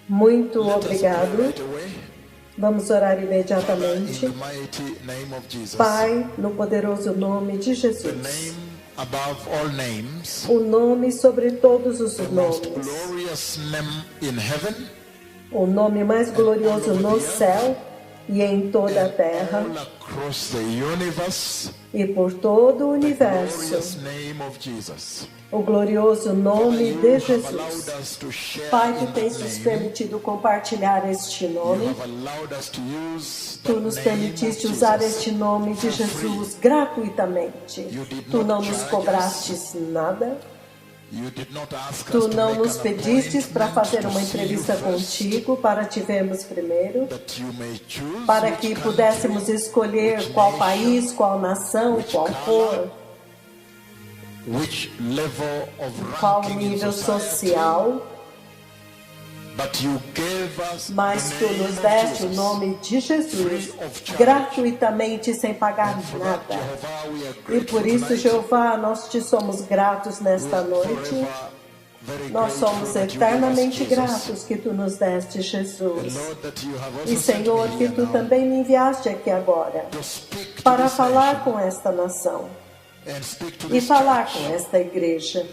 Muito obrigado. Vamos orar imediatamente. Pai, no poderoso nome de Jesus. O nome sobre todos os nomes. O nome mais glorioso no céu e em toda a terra. E por todo o universo. O glorioso nome de Jesus. Pai, Tu tens nos permitido compartilhar este nome. Tu nos permitiste usar este nome de Jesus gratuitamente. Tu não nos cobrastes nada. Tu não nos pedistes para fazer uma entrevista contigo, para te vermos primeiro, para que pudéssemos escolher qual país, qual nação, qual cor, qual nível social. Mas Tu nos deste o nome de Jesus gratuitamente, sem pagar nada. E por isso, Jeová, nós Te somos gratos nesta noite. Nós somos eternamente gratos que Tu nos deste Jesus. E, Senhor, que Tu também me enviaste aqui agora para falar com esta nação. E falar com esta igreja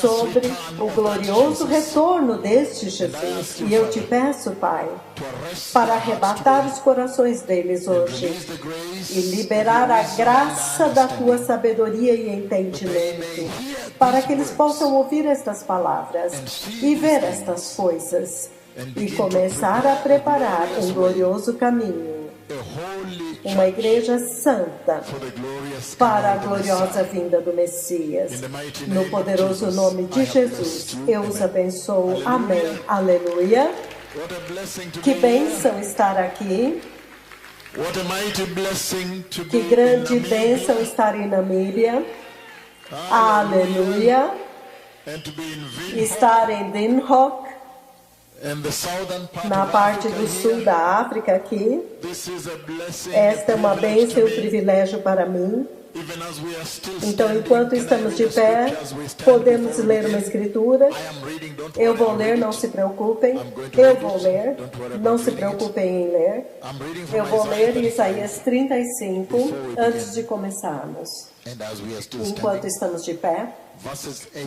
sobre o glorioso retorno deste Jesus. E eu Te peço, Pai, para arrebatar os corações deles hoje e liberar a graça da Tua sabedoria e entendimento, para que eles possam ouvir estas palavras e ver estas coisas e começar a preparar um glorioso caminho. Uma igreja santa para a gloriosa vinda do Messias. No poderoso nome de Jesus, eu os abençoo. Amém. Aleluia. Que bênção estar aqui. Que grande bênção estar em Namíbia. Aleluia. Estar em Windhoek, na parte do sul da África aqui. Esta é uma bênção e um privilégio para mim. Então, enquanto estamos de pé, podemos ler uma escritura. Eu vou ler, não se preocupem. Eu vou ler, não se preocupem em ler. Eu vou ler Isaías 35 antes de começarmos. Enquanto estamos de pé,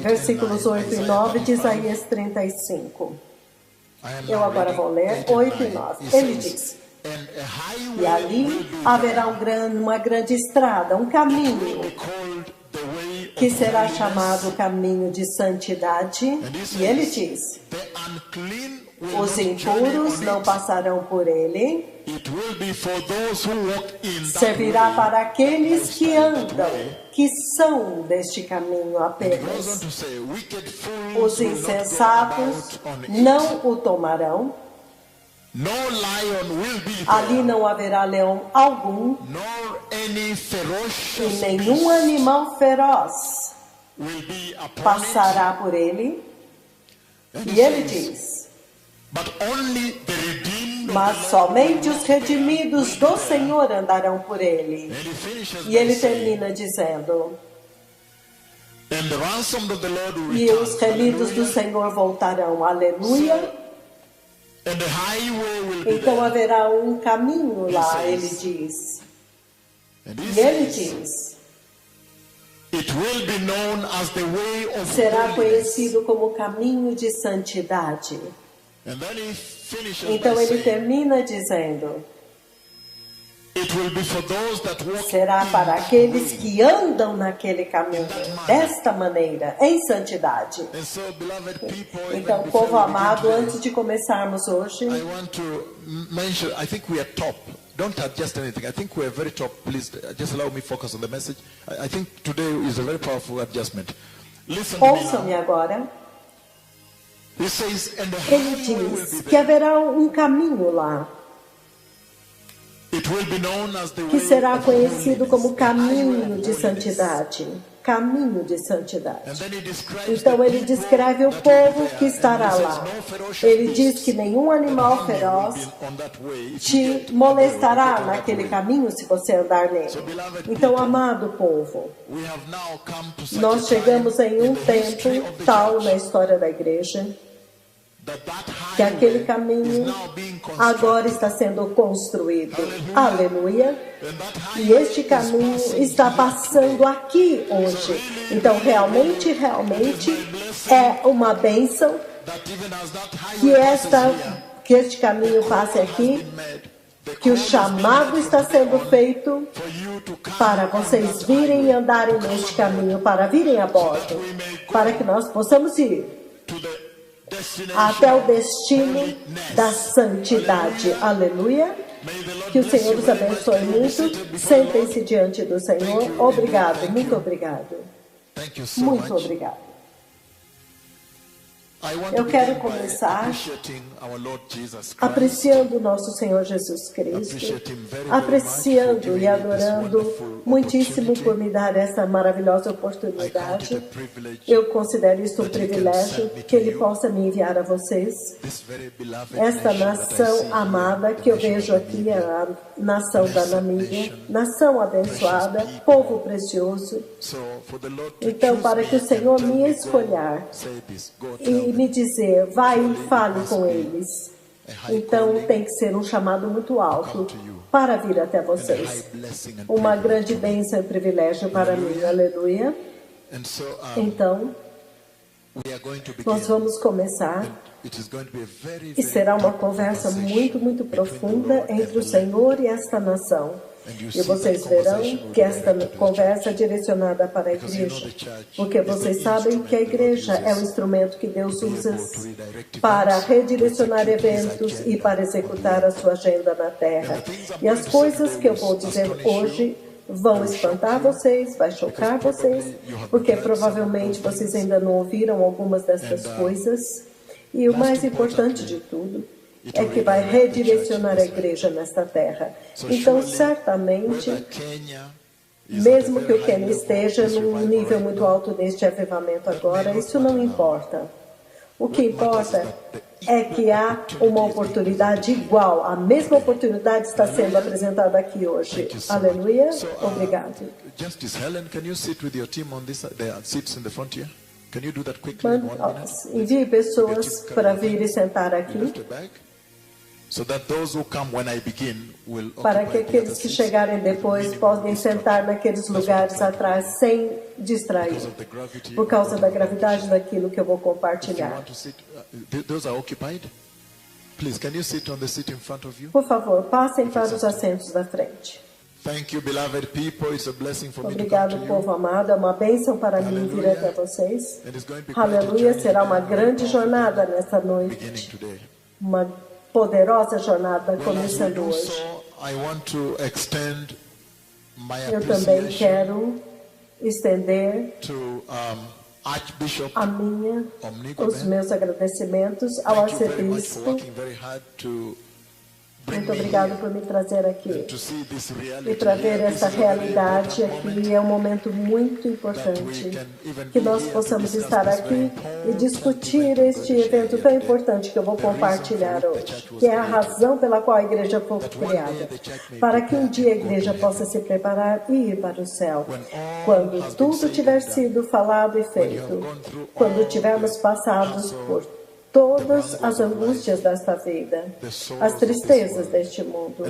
versículos 8 e 9 de Isaías 35. Eu agora vou ler 8 e 9. Ele diz: e ali haverá uma grande estrada, um caminho, que será chamado caminho de santidade. E ele diz: os impuros não passarão por ele. Servirá para aqueles que andam, que são deste caminho apenas. Os insensatos não o tomarão. Ali não haverá leão algum, e nenhum animal feroz passará por ele. E ele diz: mas somente os redimidos do Senhor andarão por ele. E ele termina dizendo: e os remidos do Senhor voltarão. Aleluia. Então haverá um caminho lá, ele diz. E ele diz: será conhecido como o caminho de santidade. Então ele termina dizendo: será para aqueles que andam naquele caminho, desta maneira, em santidade. Então, povo amado, antes de começarmos hoje, don't adjust anything. I think we're very top. Please just allow me focus on the message. I think today is a very powerful adjustment. Listen to me now. Ouçam-me agora. Ele diz que haverá um caminho lá, que será conhecido como caminho de santidade. Caminho de santidade. Então ele descreve o povo que estará lá. Ele diz que nenhum animal feroz te molestará naquele caminho se você andar nele. Então, amado povo, nós chegamos em um tempo tal na história da igreja que aquele caminho agora está sendo construído. Aleluia. E este caminho está passando aqui hoje. Então, realmente é uma bênção que este caminho passe aqui, que o chamado está sendo feito para vocês virem e andarem neste caminho, para virem a bordo, para que nós possamos ir até o destino da santidade. Aleluia. Que o Senhor os abençoe muito. Sentem-se diante do Senhor. Obrigado, muito obrigado. Muito obrigado. Eu quero começar apreciando o nosso Senhor Jesus Cristo, apreciando e adorando muitíssimo por me dar essa maravilhosa oportunidade. Eu considero isso um privilégio que Ele possa me enviar a vocês. Esta nação amada que eu vejo aqui, a nação da Namíbia, nação abençoada, povo precioso. Então, para que o Senhor me escolher e me dizer, vai e fale com eles. Então, tem que ser um chamado muito alto para vir até vocês. Uma grande bênção e privilégio para mim. Aleluia. Então, nós vamos começar e será uma conversa muito profunda entre o Senhor e esta nação. E vocês verão que esta conversa é direcionada para a igreja, porque vocês sabem que a igreja é o instrumento que Deus usa para redirecionar eventos e para executar a sua agenda na terra. E as coisas que eu vou dizer hoje vão espantar vocês, vai chocar vocês, porque provavelmente vocês ainda não ouviram algumas dessas coisas. E o mais importante de tudo é que vai redirecionar a igreja nesta terra. Então, certamente, mesmo que o Quênia esteja num nível muito alto deste avivamento agora, isso não importa. O que importa é que há uma oportunidade igual, a mesma oportunidade está sendo apresentada aqui hoje. Aleluia. Obrigado. Justice Helen, can you sit with your team on this? There are seats in the front here. Can you do that quickly? Envie pessoas para vir e sentar aqui. Para que aqueles que chegarem depois podem sentar naqueles lugares atrás sem distrair, por causa da gravidade daquilo que eu vou compartilhar. Por favor, passem para os assentos da frente. Obrigado, povo amado. É uma bênção para mim vir até vocês. Aleluia. Será uma grande jornada nesta noite. Uma poderosa jornada começando hoje. Eu também quero estender os meus agradecimentos ao arcebispo. Muito obrigado por me trazer aqui. E para ver essa realidade aqui é um momento muito importante. Que nós possamos estar aqui e discutir este evento tão importante que eu vou compartilhar hoje. Que é a razão pela qual a igreja foi criada. Para que um dia a igreja possa se preparar e ir para o céu. Quando tudo tiver sido falado e feito. Quando tivermos passados por todas as angústias desta vida, as tristezas deste mundo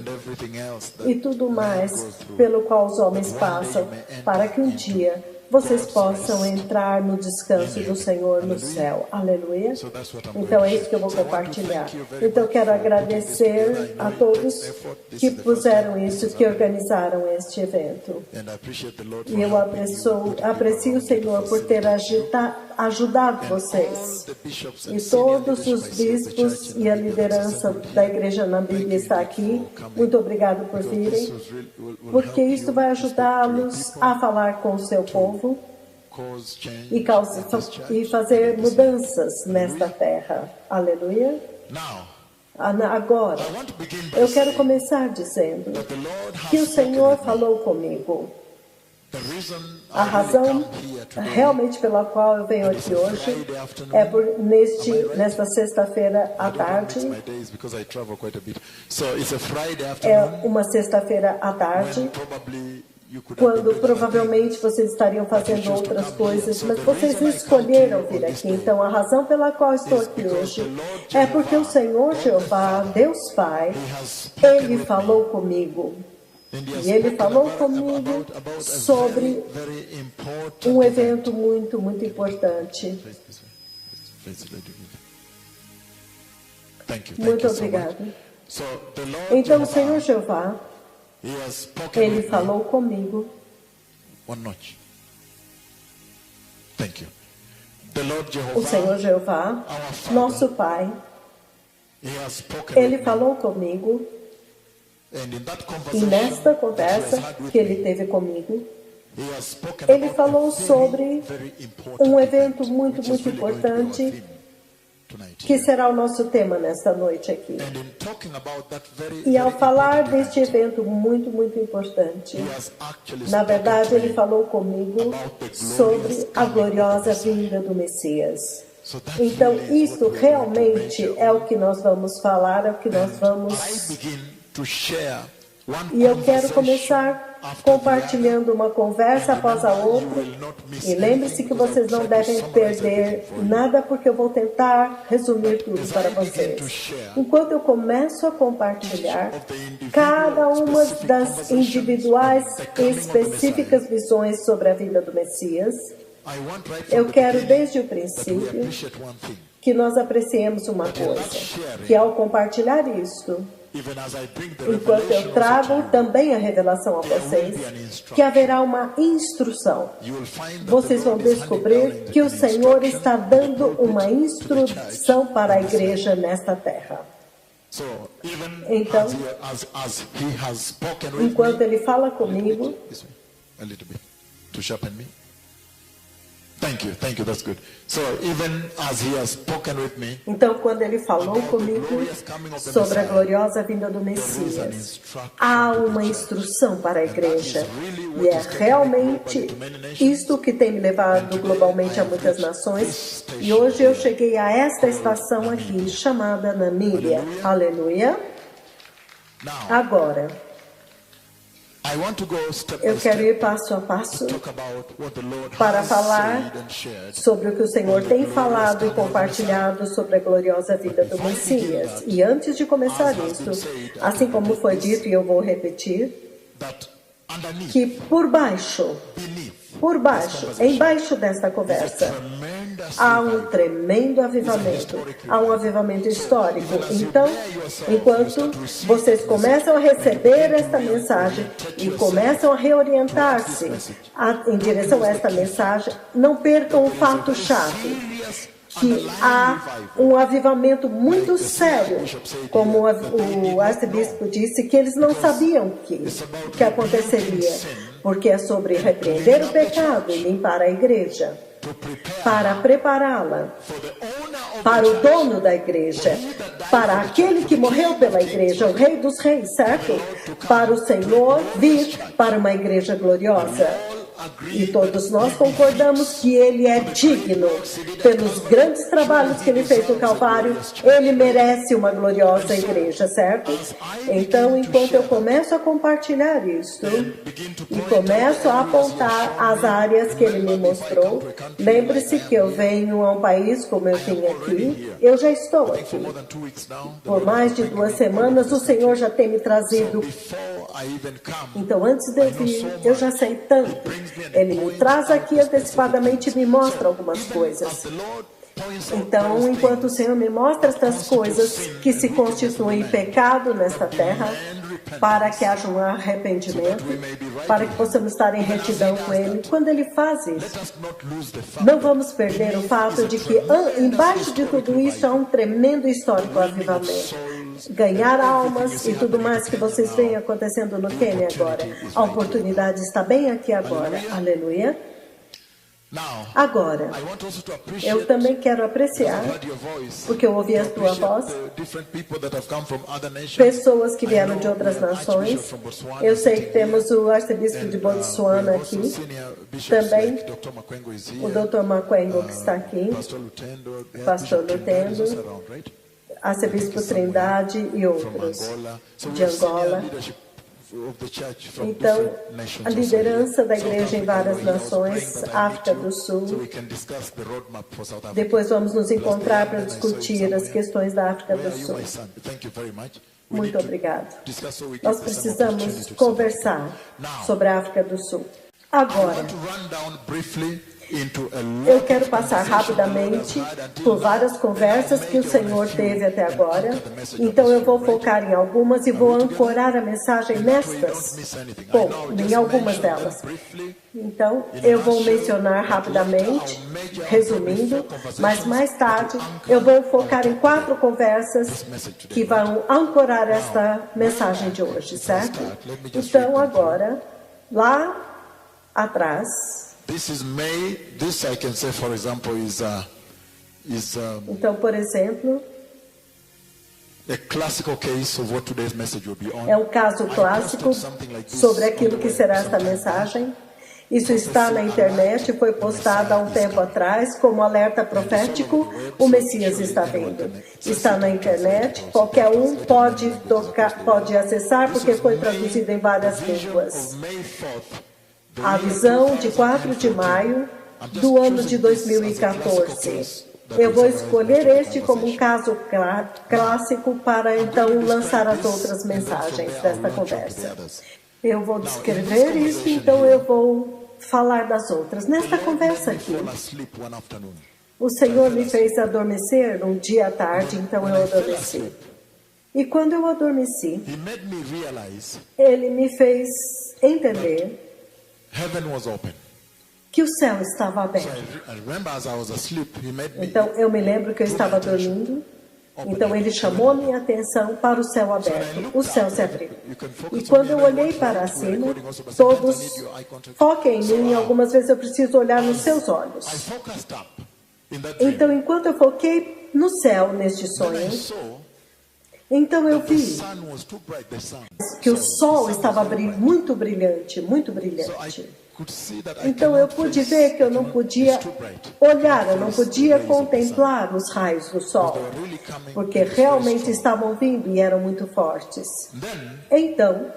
e tudo mais pelo qual os homens passam, para que um dia vocês possam entrar no descanso do Senhor no céu. Aleluia. Então é isso que eu vou compartilhar. Então quero agradecer a todos que puseram isso, que organizaram este evento. E eu aprecio o Senhor por ter ajudado vocês. E todos os bispos e a liderança da igreja na Bíblia está aqui. Muito obrigado por virem, porque isso vai ajudá-los a falar com o seu povo e fazer mudanças nesta terra. Aleluia. Agora, eu quero começar dizendo que o Senhor falou comigo. A razão realmente pela qual eu venho aqui hoje é nesta sexta-feira à tarde. É uma sexta-feira à tarde, quando provavelmente vocês estariam fazendo outras coisas, mas vocês escolheram vir aqui. Então, a razão pela qual estou aqui hoje é porque o Senhor Jeová, Deus Pai, Ele falou comigo. E Ele falou comigo sobre um evento muito, muito importante. Muito obrigado. Então, o Senhor Jeová, Ele falou comigo. O Senhor Jeová, nosso Pai, Ele falou comigo. E nesta conversa que Ele teve comigo, Ele falou sobre um evento muito, muito importante, que será o nosso tema nesta noite aqui. E ao falar deste evento muito, muito importante, na verdade, Ele falou comigo sobre a gloriosa vinda do Messias. Então, isso realmente é o que nós vamos falar, é o que nós vamos... E eu quero começar compartilhando uma conversa após a outra. E lembre-se que vocês não devem perder nada, porque eu vou tentar resumir tudo para vocês. Enquanto eu começo a compartilhar cada uma das individuais e específicas visões sobre a vida do Messias, eu quero desde o princípio que nós apreciemos uma coisa, que ao compartilhar isto, enquanto eu trago também a revelação a vocês, que haverá uma instrução. Vocês vão descobrir que o Senhor está dando uma instrução para a igreja nesta terra. Então, enquanto Ele fala comigo, Thank you, that's good. So, even as He has spoken with me, então, quando Ele falou comigo sobre a gloriosa vinda do Messias, há uma instrução para a igreja. E é realmente isto que tem me levado globalmente a muitas nações. E hoje eu cheguei a esta estação aqui, chamada Namíbia. Aleluia. Agora, eu quero ir passo a passo para falar sobre o que o Senhor tem falado e compartilhado sobre a gloriosa vida do Messias. E antes de começar isso, assim como foi dito, e eu vou repetir, que por baixo, embaixo desta conversa, há um tremendo avivamento, há um avivamento histórico. Então, enquanto vocês começam a receber esta mensagem e começam a reorientar-se em direção a esta mensagem, não percam o fato chato, que há um avivamento muito sério, como o arcebispo disse, que eles não sabiam que aconteceria, porque é sobre repreender o pecado e limpar a igreja, para prepará-la para o dono da igreja, para aquele que morreu pela igreja, o Rei dos Reis, certo? Para o Senhor vir para uma igreja gloriosa. E todos nós concordamos que Ele é digno. Pelos grandes trabalhos que Ele fez no Calvário, Ele merece uma gloriosa igreja, certo? Então, enquanto eu começo a compartilhar isto e começo a apontar as áreas que Ele me mostrou, lembre-se que eu venho a um país como eu vim aqui, eu já estou aqui. Por mais de 2 semanas, o Senhor já tem me trazido. Então, antes de eu vir, eu já sei tanto. Ele me traz aqui antecipadamente e me mostra algumas coisas. Então, enquanto o Senhor me mostra estas coisas que se constituem pecado nesta terra, para que haja um arrependimento, para que possamos estar em retidão com Ele, quando Ele faz isso, não vamos perder o fato de que embaixo de tudo isso há um tremendo histórico avivamento. Ganhar almas e tudo mais que vocês veem acontecendo no Quênia agora. A oportunidade está bem aqui agora. Aleluia. Agora, eu também quero apreciar, porque eu ouvi a tua voz, pessoas que vieram de outras nações. Eu sei que temos o arcebispo de Botsuana aqui, também o Dr. Makwengo que está aqui, pastor Lutendo, arcebispo Trindade e outros de Angola. of the church from Então, different nations a also liderança da here. igreja South em Africa, várias we are also nações, praying that I meet África you, do Sul. so we can discuss the roadmap for South Africa. Depois vamos nos encontrar para Last year, I saw you discutir as somewhere. questões da África Where do are you, Sul. my son? Thank you very much. We Muito need to obrigado. discuss so we Nós give the same precisamos opportunity to conversar sobre a África do Sul. I Agora, want to run down briefly into a lot eu quero of passar conversations rapidamente the Lord has had until por now. várias conversas que o Senhor teve até agora. Então eu vou focar em algumas e vou ancorar a mensagem nestas, em algumas delas. Então eu vou mencionar rapidamente, resumindo, mas mais tarde eu vou focar em 4 conversas que vão ancorar esta mensagem de hoje, certo? Então agora, lá atrás, This is May. This I can say, for example, is então, por exemplo, a classical case of what today's message will be on. é um caso clássico sobre aquilo que será esta mensagem. Isso está na internet, foi postado há um tempo atrás como alerta profético, o Messias está vindo. Está na internet, qualquer um pode tocar, pode acessar, porque foi traduzido em várias línguas. A visão de 4 de maio do ano de 2014. Eu vou escolher este como um caso clássico para então lançar as outras mensagens desta conversa. Eu vou descrever isso, então eu vou falar das outras. Nesta conversa aqui, o Senhor me fez adormecer um dia à tarde, então eu adormeci. E quando eu adormeci, Ele me fez entender que o céu estava aberto. Então, eu me lembro que eu estava dormindo. Então, Ele chamou a minha atenção para o céu aberto. O céu se abriu. E quando eu olhei para cima, todos foquem em mim. Algumas vezes eu preciso olhar nos seus olhos. Então, enquanto eu foquei no céu neste sonho, então eu vi que o sol estava muito brilhante, muito brilhante. Então eu pude ver que eu não podia olhar, eu não podia contemplar os raios do sol, porque realmente estavam vindo e eram muito fortes. Então,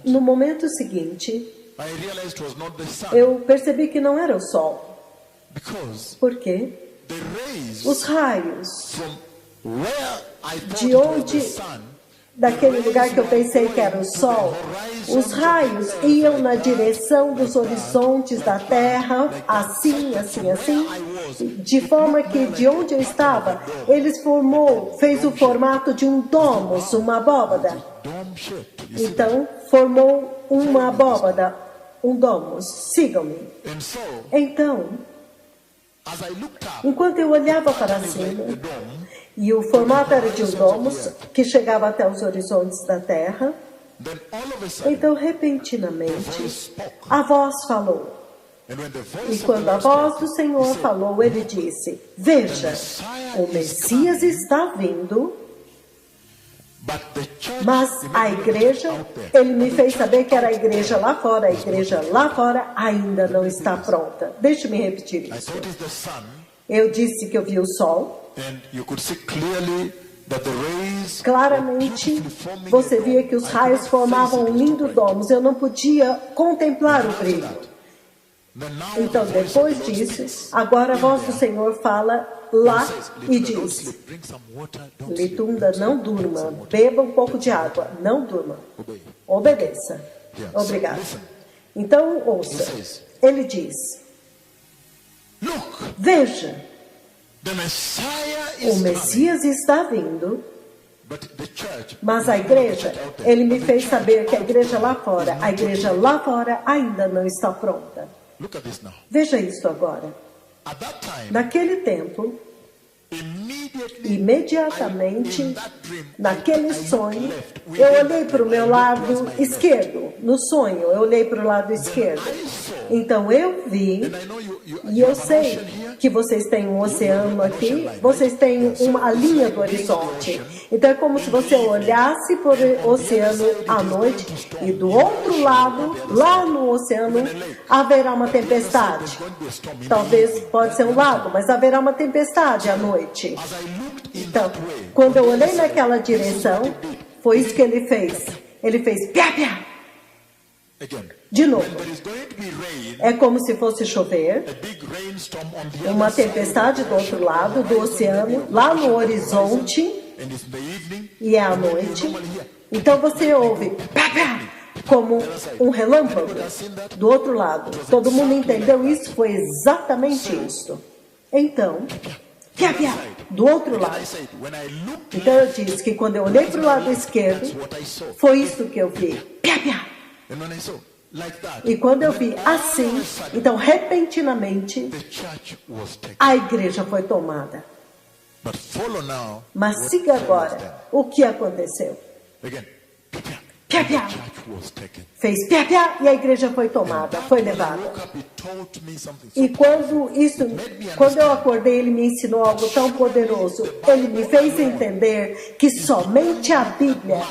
no momento seguinte, eu percebi que não era o sol, porque os raios de onde, daquele lugar que eu pensei que era o sol, os raios iam na direção dos horizontes da terra, assim, assim, assim, de forma que de onde eu estava, fez o formato de um domus, uma abóbada. Então, formou uma abóbada, um domus. Sigam-me. Então, enquanto eu olhava para cima, e o formato era de um domus que chegava até os horizontes da terra, então, repentinamente, a voz falou. E quando a voz do Senhor falou, Ele disse: veja, o Messias está vindo, mas a igreja, Ele me fez saber que era a igreja lá fora. A igreja lá fora ainda não está pronta. Deixe-me repetir isso. Eu disse que eu vi o sol. Claramente, você via que os raios formavam um lindo domus. Eu não podia contemplar o brilho. Então, depois disso, agora a voz do Senhor fala lá e diz: Litunda, não durma, beba um pouco de água, não durma, obedeça. Obrigado. Então, ouça. Ele diz: veja, o Messias está vindo, mas a igreja, Ele me fez saber que a igreja lá fora ainda não está pronta. Veja isso agora. Naquele tempo, imediatamente, naquele sonho, eu olhei para o meu lado esquerdo. No sonho, eu olhei para o lado esquerdo. Então eu vi, e eu sei que vocês têm um oceano aqui, vocês têm uma linha do horizonte. Então é como se você olhasse para o oceano à noite e do outro lado, lá no oceano, haverá uma tempestade. Talvez pode ser um lago, mas haverá uma tempestade à noite. Então, quando eu olhei naquela direção, foi isso que Ele fez. Ele fez piá, piá. Again. De novo. When there is going to be rain, É como se fosse chover, a big rainstorm on the uma other side, tempestade do outro lado do oceano, lá no horizonte, and it's in the evening. e é à noite. Então você ouve pá, pá, como um relâmpago do outro lado. Todo mundo entendeu isso? Foi exatamente isso. Então, piá, piá, do outro I lado. said, when I looked, Então eu disse que quando eu olhei para o lado esquerdo, that's what I saw. foi isso que eu vi. Piá, piá. And when I saw like that, E quando eu vi assim, então repentinamente, the church was taken. a igreja foi tomada. But follow now. Mas what siga was agora done. o que aconteceu. Again. Piá, The piá. church was taken. Fez piá, piá e a igreja foi tomada, foi When I levada. woke up, he taught me something. E quando eu acordei, ele me ensinou algo tão poderoso. Ele me fez entender que somente a Bíblia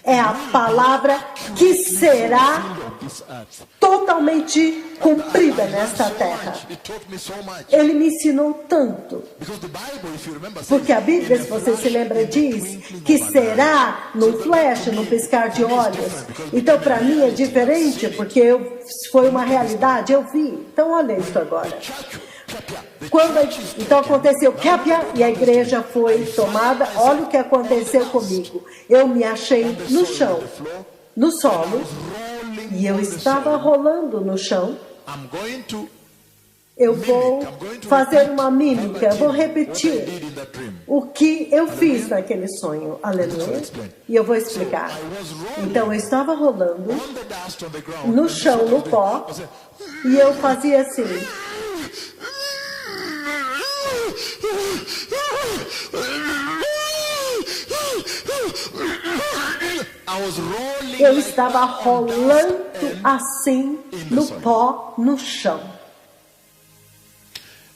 é a palavra que será This earth. totalmente cumprida nesta terra. It taught me so much. Ele me ensinou tanto. Because the Bible, if you remember, says, Porque a Bíblia, in se a você se flash, lembra, in the diz twinkling que of an eye. será num flash, num piscar de olhos. Então, para mim é diferente, porque foi uma realidade, eu vi. Então, olha isso agora. Então aconteceu piá, piá, e a igreja foi tomada. Olha o que aconteceu comigo. Eu me achei no chão, no solo, e eu estava rolando no chão. I'm going to Eu vou fazer uma mímica, eu vou repetir did in that dream. o que eu fiz naquele sonho. Aleluia. E eu vou explicar. Então eu estava rolando On the dust on the ground. no chão, no pó, e eu fazia assim. I was rolling Eu like estava that on dust rolando and- assim no pó, no chão.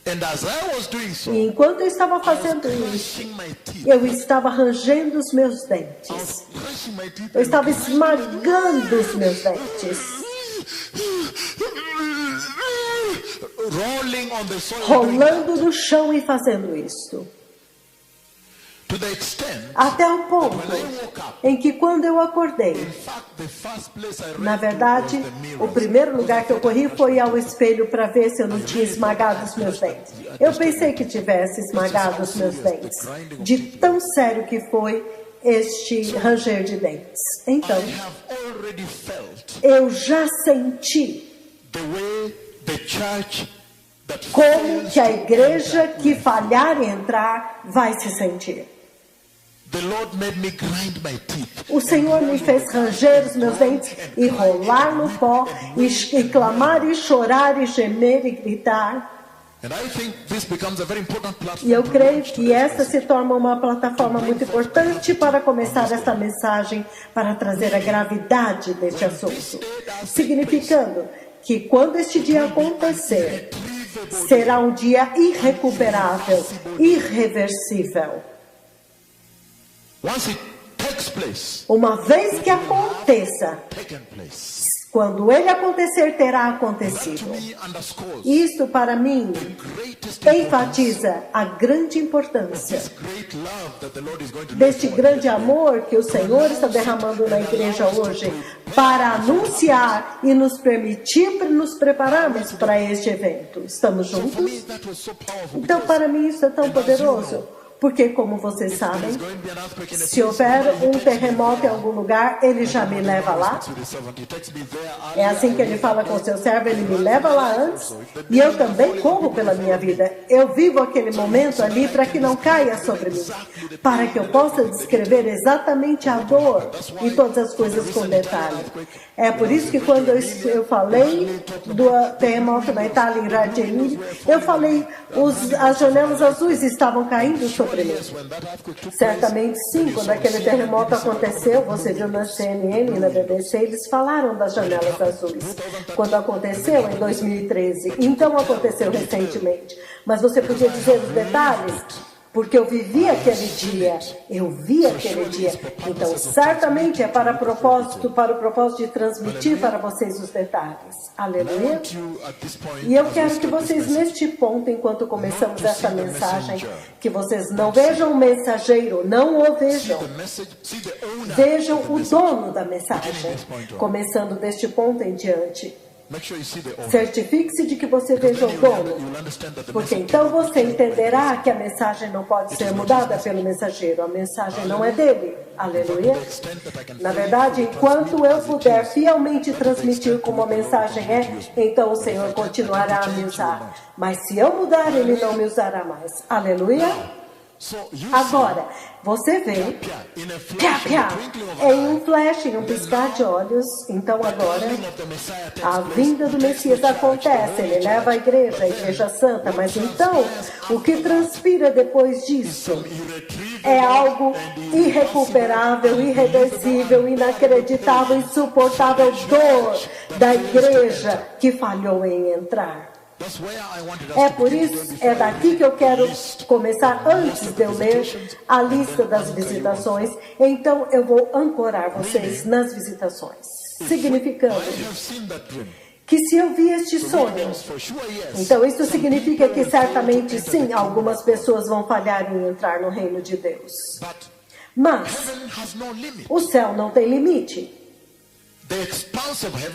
And as I was doing so, E enquanto eu estava fazendo isso, crushing my teeth. eu estava rangendo os meus I dentes. was crushing my teeth. Eu estava esmagando os meus dentes. Rolling on the soil. Rolando no chão e fazendo isso. To the extent, Até o ponto when I woke up, em que quando eu acordei, in fact, the first place I na ran to verdade, was the o mirror. primeiro lugar que eu corri foi ao espelho para ver se eu não tinha esmagado os meus dentes. Eu pensei que tivesse esmagado os meus dentes, de tão sério que foi este ranger de dentes. Então, I have already felt eu já senti the way the church that como fails que a to igreja enter que falhar em entrar vai se sentir. The Lord made me grind my teeth. O Senhor me fez ranger os meus dentes e rolar no pó, e clamar e chorar e gemer e gritar. And I think this becomes a very important platform. E eu to creio launch que today's esta se torna uma plataforma muito importante para começar esta mensagem, para trazer a gravidade deste assunto. Significando que quando este dia acontecer, será um dia irrecuperável, irreversível. Once it takes place, Uma vez que aconteça, taken place. quando ele acontecer, terá To acontecido. me underscores Isto, para mim, greatest importance, enfatiza a grande importância this great love that the Lord is going to deste do for grande amor que o Senhor está derramando na igreja hoje para anunciar e nos permitir para nos prepararmos para este evento. Estamos For me, juntos? that was so powerful. Então, para mim, isso é tão poderoso. Porque, como vocês sabem, There's going to be an earthquake in a se houver um terremoto em algum lugar, ele já me leva lá. to the servant. He takes me there. É assim que ele fala com o seu servo, ele me leva lá antes e eu também corro pela minha vida. Eu vivo aquele momento ali para que não caia sobre mim, para que eu possa descrever exatamente a dor e todas as coisas com detalhe. É por isso que quando eu falei do terremoto na Itália, em Reggio Emília, eu falei, as janelas azuis estavam caindo sobre mim. When that earthquake took Certamente sim, quando aquele terremoto aconteceu, você viu na CNN e na BBC, eles falaram das janelas azuis. Quando aconteceu em 2013, então aconteceu recentemente. Mas você podia dizer os detalhes? Porque eu vivi aquele dia, eu vi aquele dia. Então, certamente é para o propósito de transmitir para vocês os detalhes. Aleluia. E eu quero que vocês, neste ponto, enquanto começamos essa mensagem, que vocês não vejam o mensageiro, não o vejam. Vejam o dono da mensagem. Começando deste ponto em diante. Certifique-se de que você veja o dono, porque então você entenderá que a mensagem não pode ser mudada pelo mensageiro. A mensagem não é dele. Aleluia. Na verdade, enquanto eu puder fielmente transmitir como a mensagem é, então o Senhor continuará a me usar. Mas se eu mudar, Ele não me usará mais. Aleluia. Agora, você vê, em um flash, em um piscar de olhos, então agora, a vinda do Messias acontece, ele leva a igreja santa, mas então, o que transpira depois disso é algo irrecuperável, irreversível, inacreditável, insuportável, dor da igreja que falhou em entrar. É por isso, é daqui que eu quero começar antes de eu ler a lista das visitações. Então, eu vou ancorar vocês nas visitações. Significando que se eu vi este sonho, então isso significa que certamente sim, algumas pessoas vão falhar em entrar no reino de Deus. Mas o céu não tem limite.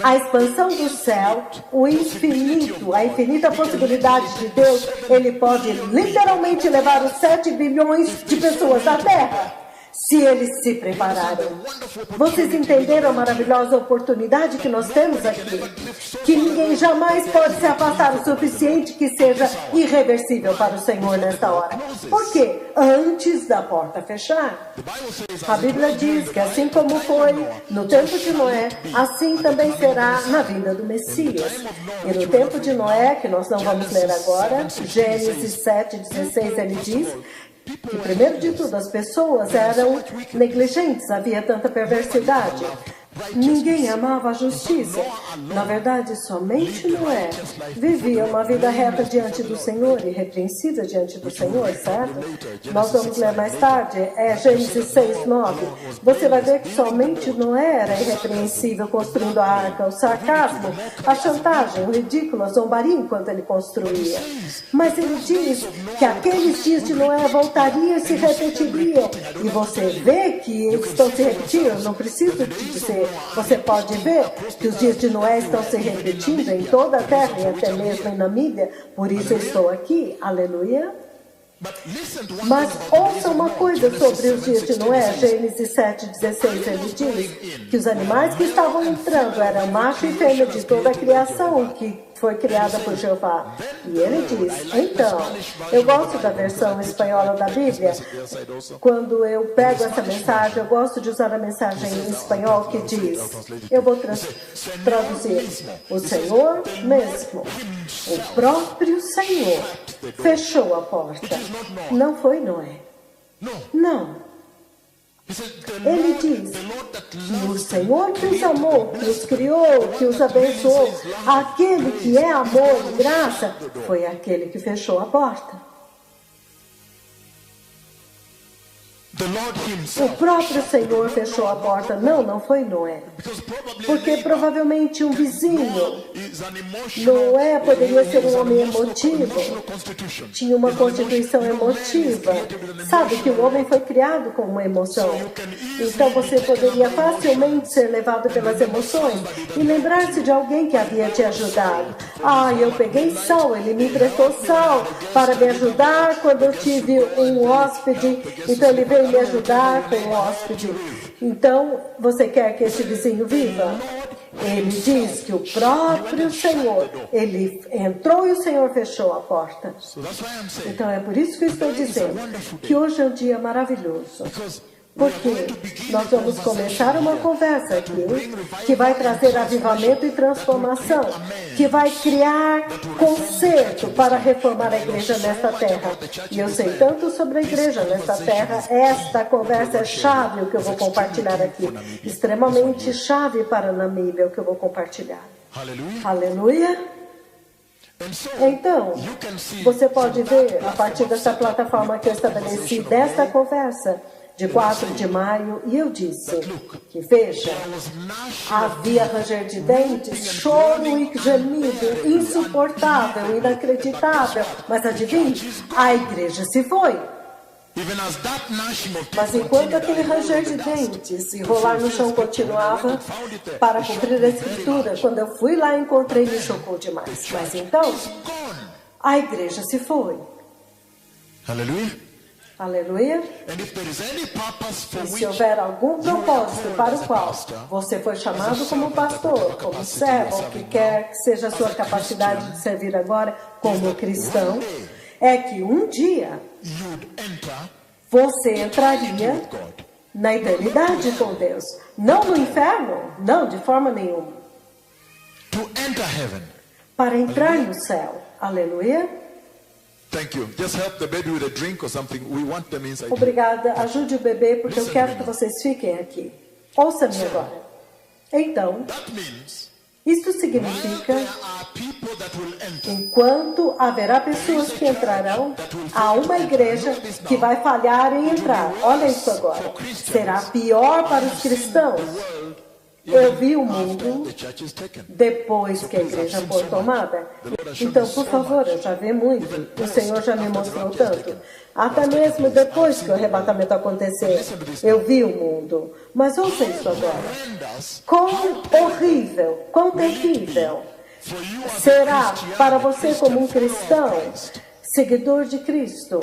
A expansão do céu, o infinito, a infinita possibilidade de Deus, Ele pode literalmente levar os 7 bilhões de pessoas à Terra, se eles se prepararem. Vocês entenderam a maravilhosa oportunidade que nós temos aqui? Que ninguém jamais pode se afastar o suficiente que seja irreversível para o Senhor nesta hora. Por quê? Antes da porta fechar. A Bíblia diz que assim como foi no tempo de Noé, assim também será na vinda do Messias. E no tempo de Noé, que nós não vamos ler agora, Gênesis 7:16, ele diz que, primeiro de tudo, as pessoas eram negligentes, havia tanta perversidade. Ninguém amava a justiça. Na verdade, somente Noé vivia uma vida reta diante do Senhor, irrepreensível diante do Senhor, certo? Nós vamos ler mais tarde, Gênesis 6:9. Você vai ver que somente Noé era irrepreensível construindo a arca, o sarcasmo, a chantagem, o ridículo, a zombaria enquanto ele construía. Mas ele diz que aqueles dias de Noé voltariam e se repetiriam. E você vê que eles estão se repetindo, não preciso te dizer. Você pode ver que os dias de Noé estão se repetindo em toda a terra e até mesmo em Namíbia. Por isso eu estou aqui. Aleluia. Mas ouça uma coisa sobre os dias de Noé. Gênesis 7:16, ele diz que os animais que estavam entrando eram macho e fêmea de toda a criação que foi criada por Jeová. E ele diz, então, eu gosto da versão espanhola da Bíblia. Quando eu pego essa mensagem, eu gosto de usar a mensagem em espanhol que diz, eu vou traduzir, o Senhor mesmo, o próprio Senhor, fechou a porta. Não foi Noé. Não. Ele diz que o Senhor que os amou, que os criou, que os abençoou, aquele que é amor e graça, foi aquele que fechou a porta. O próprio Senhor fechou a porta. Não foi Noé. Porque provavelmente um vizinho. Noé poderia ser um homem emotivo. Tinha uma constituição emotiva. Sabe que o homem foi criado com uma emoção. Então você poderia facilmente ser levado pelas emoções e lembrar-se de alguém que havia te ajudado. Eu peguei sal, ele me emprestou sal para me ajudar quando eu tive um hóspede. Então ele veio me ajudar com o hóspede. Então, você quer que esse vizinho viva? Ele diz que o próprio Senhor, ele entrou e o Senhor fechou a porta. Então, é por isso que eu estou dizendo que hoje é um dia maravilhoso. Porque nós vamos começar uma conversa aqui que vai trazer avivamento e transformação, que vai criar conserto para reformar a igreja nesta terra. E eu sei tanto sobre a igreja nesta terra. Esta conversa é chave o que eu vou compartilhar aqui. Extremamente chave para Namíbia o que eu vou compartilhar. Aleluia. Então, você pode ver, a partir dessa plataforma que eu estabeleci, desta conversa, de 4 de maio, e eu disse que, veja, havia ranger de dentes, choro e gemido, insuportável, inacreditável, mas adivinhe, a igreja se foi. Mas enquanto aquele ranger de dentes e rolar no chão continuava, para cumprir a escritura, quando eu fui lá encontrei, me chocou demais. Mas então, a igreja se foi. Hallelujah. Aleluia. E se houver algum propósito para o qual você foi chamado como pastor, como servo, ou que quer que seja a sua capacidade de servir agora como cristão, é que um dia você entraria na eternidade com Deus. Não no inferno, não, de forma nenhuma. Para entrar no céu. Aleluia. Thank you. Just help the baby with a drink or something. We want them inside. Obrigada. Ajude o bebê porque eu quero que vocês fiquem aqui. Ouça-me agora. Então, isto significa, enquanto haverá pessoas que entrarão, há uma igreja que vai falhar em entrar. Olha isso agora. Será pior para os cristãos. Eu vi o mundo depois que a igreja foi tomada. Então, por favor, eu já vi muito. O Senhor já me mostrou tanto. Até mesmo depois que o arrebatamento acontecer, eu vi o mundo. Mas ouça isso agora. Quão horrível, quão terrível será para você como um cristão, seguidor de Cristo,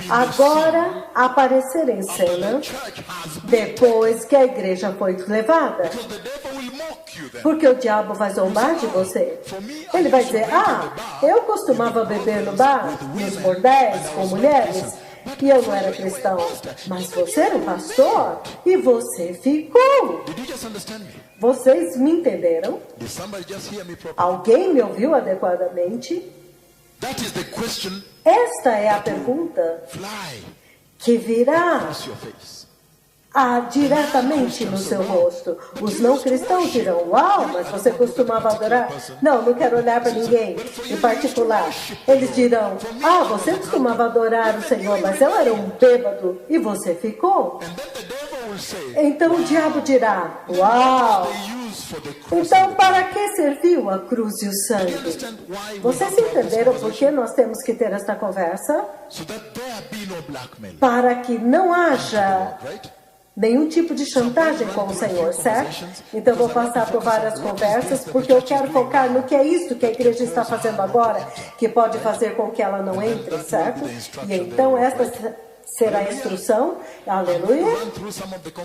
agora aparecer em cena depois que a igreja foi levada. Porque o diabo vai zombar de você. Ele vai dizer, eu costumava beber no bar, nos bordéis, com mulheres, e eu não era cristão. Mas você era um pastor e você ficou. Vocês me entenderam? Alguém me ouviu adequadamente? Esta é a pergunta que virá diretamente no seu rosto. Os não cristãos dirão, uau, mas você costumava adorar? Não, não quero olhar para ninguém em particular. Eles dirão, você costumava adorar o Senhor, mas eu era um bêbado e você ficou. Então o diabo dirá, uau, então para que serviu a cruz e o sangue? Vocês entenderam por que nós temos que ter esta conversa? Para que não haja nenhum tipo de chantagem com o Senhor, certo? Então vou passar por várias conversas, porque eu quero focar no que é isso que a igreja está fazendo agora, que pode fazer com que ela não entre, certo? E então esta será a instrução, aleluia.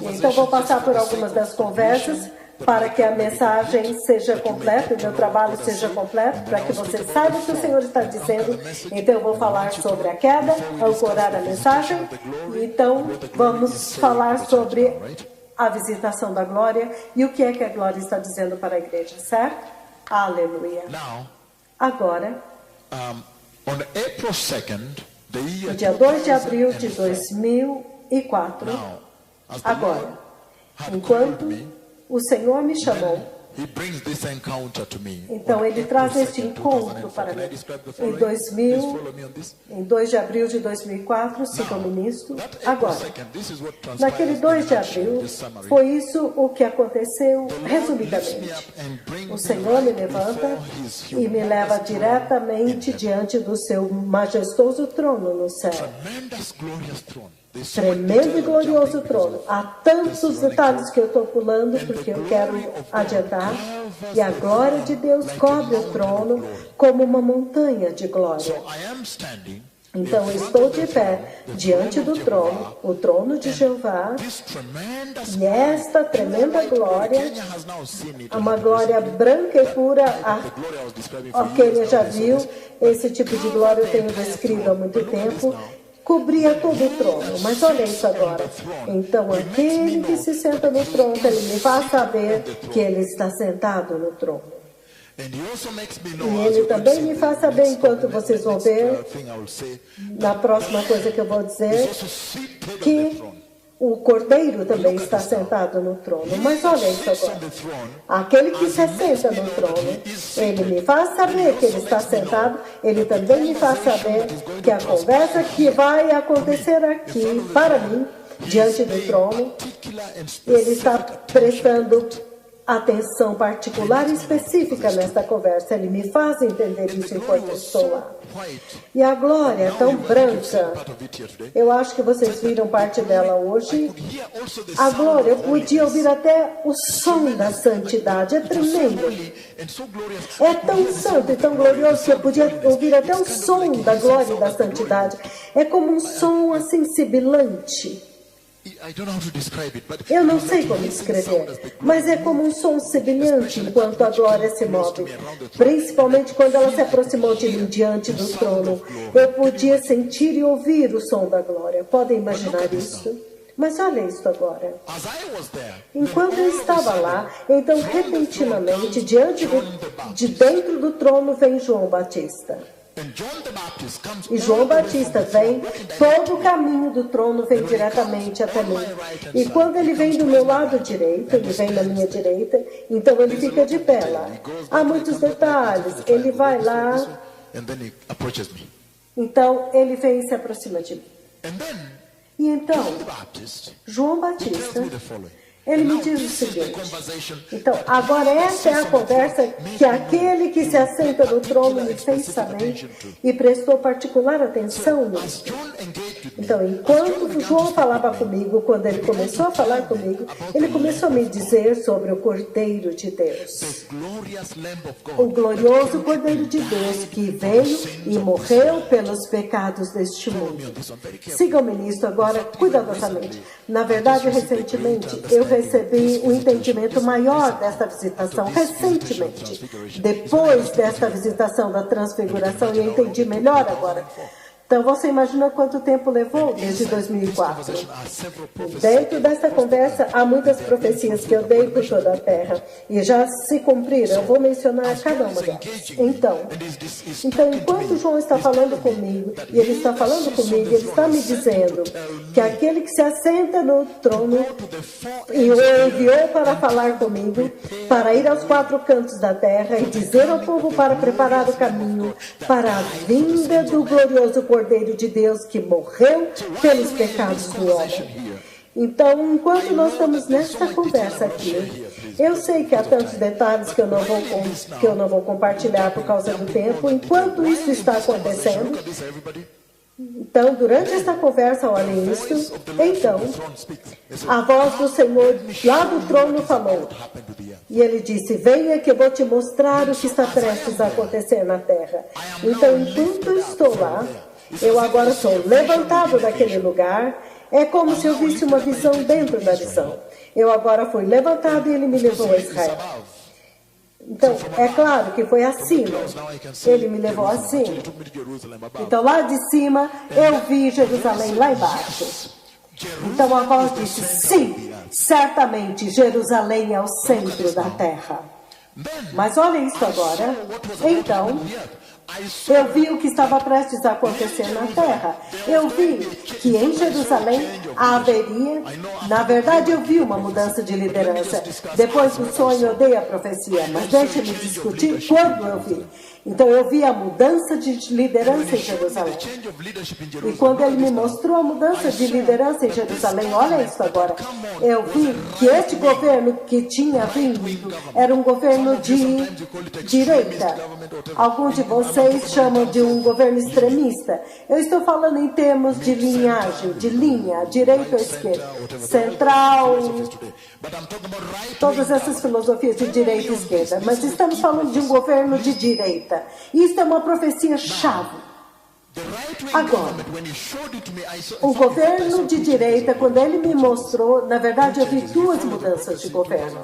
E então vou passar por algumas das conversas, para que a mensagem seja completa, o meu trabalho seja completo, para que você saiba o que o Senhor está dizendo. Então eu vou falar sobre a queda, ancorar a mensagem. Então vamos falar sobre a visitação da glória e o que é que a glória está dizendo para a igreja, certo? Aleluia. Agora, no dia 2 de abril de 2004, agora, enquanto o Senhor me chamou, então Ele traz este encontro para mim. Em 2 de abril de 2004, sigam-me nisto. Agora, naquele 2 de abril, foi isso o que aconteceu resumidamente. O Senhor me levanta e me leva diretamente diante do seu majestoso trono no céu. Tremendo e glorioso trono. Há tantos detalhes que eu estou pulando porque eu quero adiantar. E a glória de Deus cobre o trono como uma montanha de glória. Então eu estou de pé diante do trono, o trono de Jeová, e esta tremenda glória, uma glória branca e pura, quem já viu, esse tipo de glória eu tenho descrito há muito tempo, cobria todo o trono. Mas olha isso agora. Então aquele que se senta no trono, ele me faz saber que ele está sentado no trono. E ele também me faz saber, enquanto vocês vão ver, na próxima coisa que eu vou dizer, que o Cordeiro também está sentado no trono. Mas olha isso agora. Aquele que se assenta no trono, ele me faz saber que ele está sentado, ele também me faz saber que a conversa que vai acontecer aqui, para mim, diante do trono, ele está prestando atenção particular e específica nesta conversa. Ele me faz entender isso enquanto eu estou lá. E a glória é tão branca. Eu acho que vocês viram parte dela hoje. A glória, eu podia ouvir até o som da santidade. É tremendo. É tão santo e tão glorioso que eu podia ouvir até o som da glória e da santidade. É como um som assim sibilante. Eu não sei como descrever, mas é como um som semelhante enquanto a glória se move. Principalmente quando ela se aproximou de mim diante do trono. Eu podia sentir e ouvir o som da glória. Podem imaginar isso? Mas olha isso agora. Enquanto eu estava lá, então repentinamente, de dentro do trono vem João Batista. E João Batista vem, todo o caminho do trono vem diretamente até mim. E quando ele vem do meu lado direito, ele vem na minha direita, então ele fica de pé lá. Há muitos detalhes. Ele vai lá, então ele vem e se aproxima de mim. E então, João Batista, ele me diz o seguinte. Então, agora essa é a conversa que aquele que se assenta no trono me fez saber e prestou particular atenção nisso. Então, enquanto João falava comigo, quando ele começou a falar comigo, ele começou a me dizer sobre o Cordeiro de Deus. O glorioso Cordeiro de Deus que veio e morreu pelos pecados deste mundo. Sigam-me nisso agora cuidadosamente. Na verdade, recentemente, eu recebi um entendimento maior desta visitação, recentemente. Depois desta visitação da transfiguração, eu entendi melhor agora. Então, você imagina quanto tempo levou desde 2004. Dentro dessa conversa, há muitas profecias que eu dei por toda a terra. E já se cumpriram. Eu vou mencionar cada uma delas. Então, enquanto João está falando comigo, e ele está falando comigo, ele está me dizendo que aquele que se assenta no trono e o enviou para falar comigo, para ir aos 4 cantos da terra e dizer ao povo para preparar o caminho para a vinda do glorioso Cordeiro de Deus que morreu pelos pecados do homem. Então, enquanto nós estamos nessa conversa aqui, eu sei que há tantos detalhes que eu não vou compartilhar por causa do tempo. Enquanto isso está acontecendo, então, durante esta conversa, olhem isso, então, a voz do Senhor lá do trono falou, e ele disse, venha que eu vou te mostrar o que está prestes a acontecer na terra. Então, enquanto eu estou lá, eu agora sou levantado daquele lugar, é como se eu visse uma visão dentro da visão. Eu agora fui levantado e ele me levou a Israel. Então, é claro que foi acima. Ele me levou acima. Então, lá de cima, eu vi Jerusalém lá embaixo. Então, a voz disse, sim, certamente Jerusalém é o centro da terra. Mas olha isso agora. Então, eu vi o que estava prestes a acontecer na terra. Eu vi que em Jerusalém haveria... Na verdade, eu vi uma mudança de liderança. Depois do sonho, eu dei a profecia. Mas deixe-me discutir quando eu vi. Então, eu vi a mudança de liderança em Jerusalém. E quando ele me mostrou a mudança de liderança em Jerusalém, olha isso agora. Eu vi que este governo que tinha vindo era um governo de direita. Alguns de vocês chamam de um governo extremista. Eu estou falando em termos de linhagem, de linha, direita ou esquerda, central, todas essas filosofias de direita e esquerda. Mas estamos falando de um governo de direita. Isso é uma profecia chave. Agora, o governo de direita, quando ele me mostrou, na verdade eu vi 2 mudanças de governo.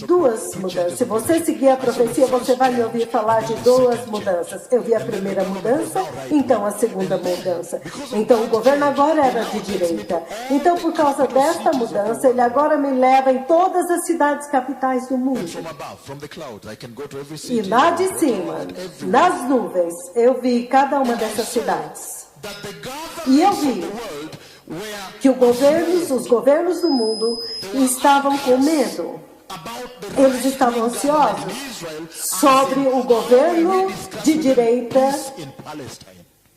2 mudanças. Se você seguir a profecia, você vai me ouvir falar de 2 mudanças. Eu vi a primeira mudança, então a segunda mudança. Então o governo agora era de direita. Então por causa desta mudança, ele agora me leva em todas as cidades capitais do mundo. E lá de cima, nas nuvens, eu vi cada uma dessas cidades. E eu vi que os governos do mundo estavam com medo. Eles estavam ansiosos sobre o governo de direita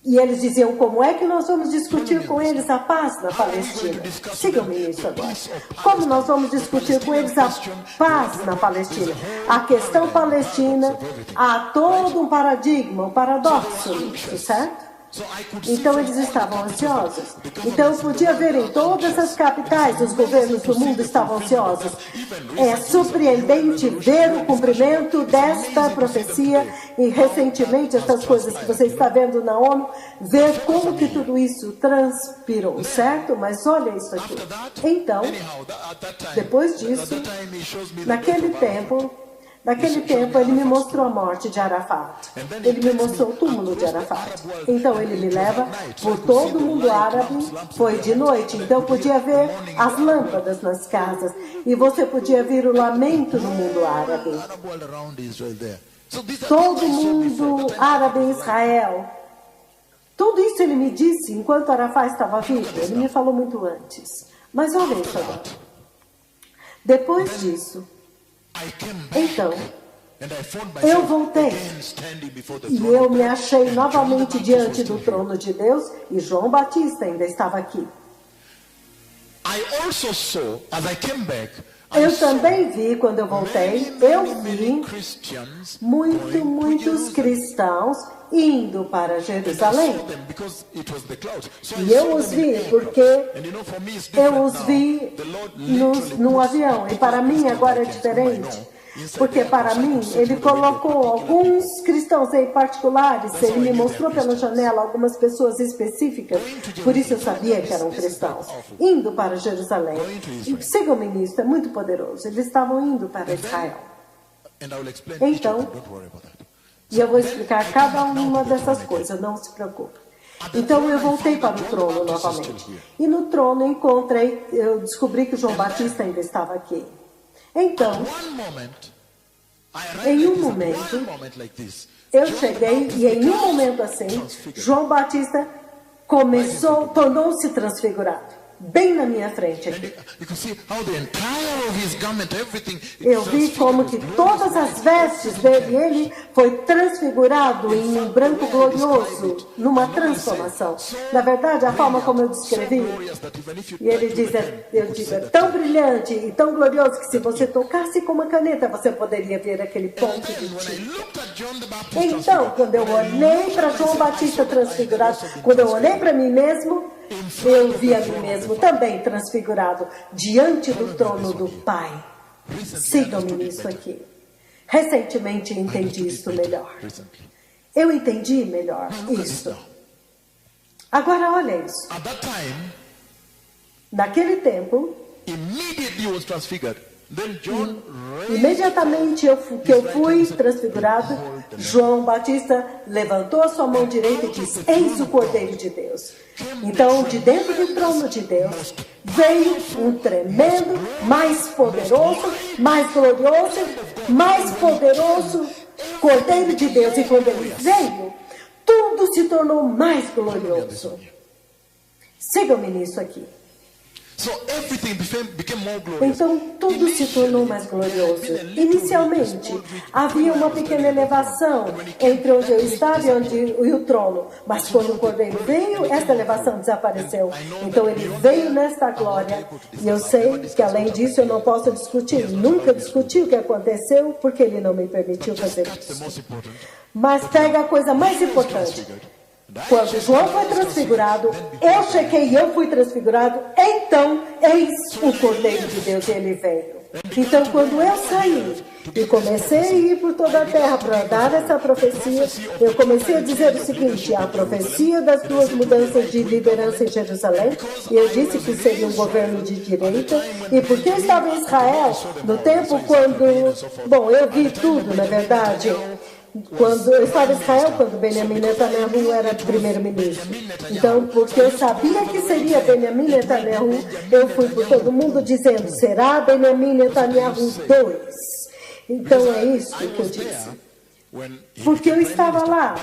e eles diziam: como é que nós vamos discutir com eles a paz na Palestina? Sigam-me nisso agora. Como nós vamos discutir com eles a paz na Palestina? A questão palestina, há todo um paradigma, um paradoxo nisso, certo? Então eles estavam ansiosos. Então eu podia ver em todas as capitais, os governos do mundo estavam ansiosos. É surpreendente ver o cumprimento desta profecia e recentemente essas coisas que você está vendo na ONU, ver como que tudo isso transpirou, certo? Mas olha isso aqui. Então, depois disso, naquele tempo, ele me mostrou a morte de Arafat. Ele me mostrou o túmulo de Arafat. Então, ele me leva por todo o mundo árabe. Foi de noite, então podia ver as lâmpadas nas casas. E você podia ver o lamento no mundo árabe. Todo mundo árabe em Israel. Tudo isso ele me disse enquanto Arafat estava vivo. Ele me falou muito antes. Mas olha isso agora. Depois disso, então, eu voltei e eu me achei novamente diante do trono de Deus e João Batista ainda estava aqui. Eu também vi, quando eu voltei, eu vi muitos cristãos indo para Jerusalém. E eu os vi, porque eu os vi no avião. E para mim agora é diferente. Porque para mim, ele colocou alguns cristãos em particulares, ele me mostrou pela janela algumas pessoas específicas, por isso eu sabia que eram cristãos, indo para Jerusalém. E sigam-me nisso, é muito poderoso. Eles estavam indo para Israel. Então, e eu vou explicar cada uma dessas coisas, não se preocupe. Então eu voltei para o trono novamente. E no trono eu descobri que o João Batista ainda estava aqui. Então, em um momento, eu cheguei e em um momento assim, João Batista tornou-se transfigurado. Bem na minha frente aqui. Eu vi como que todas as vestes dele, ele foi transfigurado em um branco glorioso, numa transformação. Na verdade, a forma como eu descrevi, e ele diz, eu digo, é tão brilhante e tão glorioso que se você tocasse com uma caneta, você poderia ver aquele ponto de tinta. Então, quando eu olhei para João Batista transfigurado, quando eu olhei para mim mesmo, eu vi a mim mesmo também transfigurado diante do trono do Pai. Sigam-me nisso aqui. Recentemente entendi isso melhor. Eu entendi melhor isso. Agora olha isso. Naquele tempo, imediatamente que eu fui transfigurado, João Batista levantou a sua mão direita e disse: eis o Cordeiro de Deus. Então, de dentro do trono de Deus, veio um tremendo, mais poderoso, mais glorioso, mais poderoso Cordeiro de Deus. E quando ele veio, tudo se tornou mais glorioso. Sigam-me nisso aqui. Então tudo se tornou mais glorioso. Inicialmente havia uma pequena elevação entre onde eu estava e o trono, mas quando o Cordeiro veio, esta elevação desapareceu. Então ele veio nesta glória, e eu sei que além disso eu não posso discutir, nunca discuti o que aconteceu, porque ele não me permitiu fazer isso. Mas pega a coisa mais importante. Quando João foi transfigurado, eu chequei e eu fui transfigurado, então eis o Cordeiro de Deus, ele veio. Então quando eu saí e comecei a ir por toda a terra para dar essa profecia, eu comecei a dizer o seguinte: a profecia das duas mudanças de liderança em Jerusalém, e eu disse que seria um governo de direita, e porque eu estava em Israel, no tempo quando, bom, eu vi tudo, na verdade. Quando eu estava em Israel, quando Benjamin Netanyahu era primeiro-ministro. Então, porque eu sabia que seria Benjamin Netanyahu, eu fui por todo mundo dizendo: será Benjamin Netanyahu 2. Então é isso que eu disse. Porque eu estava lá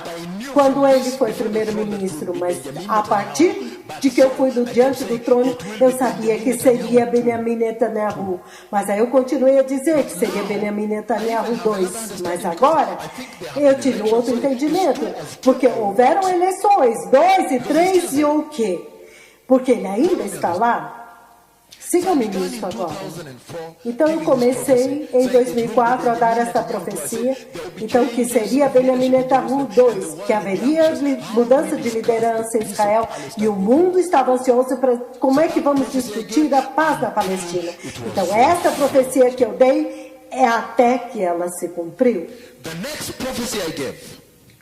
quando ele foi primeiro-ministro, mas a partir de que eu fui diante do trono, eu sabia que seria Benjamin Netanyahu. Mas aí eu continuei a dizer que seria Benjamin Netanyahu 2. Mas agora eu tive um outro entendimento, porque houveram eleições, 2 e 3 e o quê? Porque ele ainda está lá. Sigam-me nisso agora. Então eu comecei em 2004 a dar essa profecia, então que seria Benjamin Netanyahu 2, que haveria mudança de liderança em Israel e o mundo estava ansioso para como é que vamos discutir a paz na Palestina. Então essa profecia que eu dei é até que ela se cumpriu.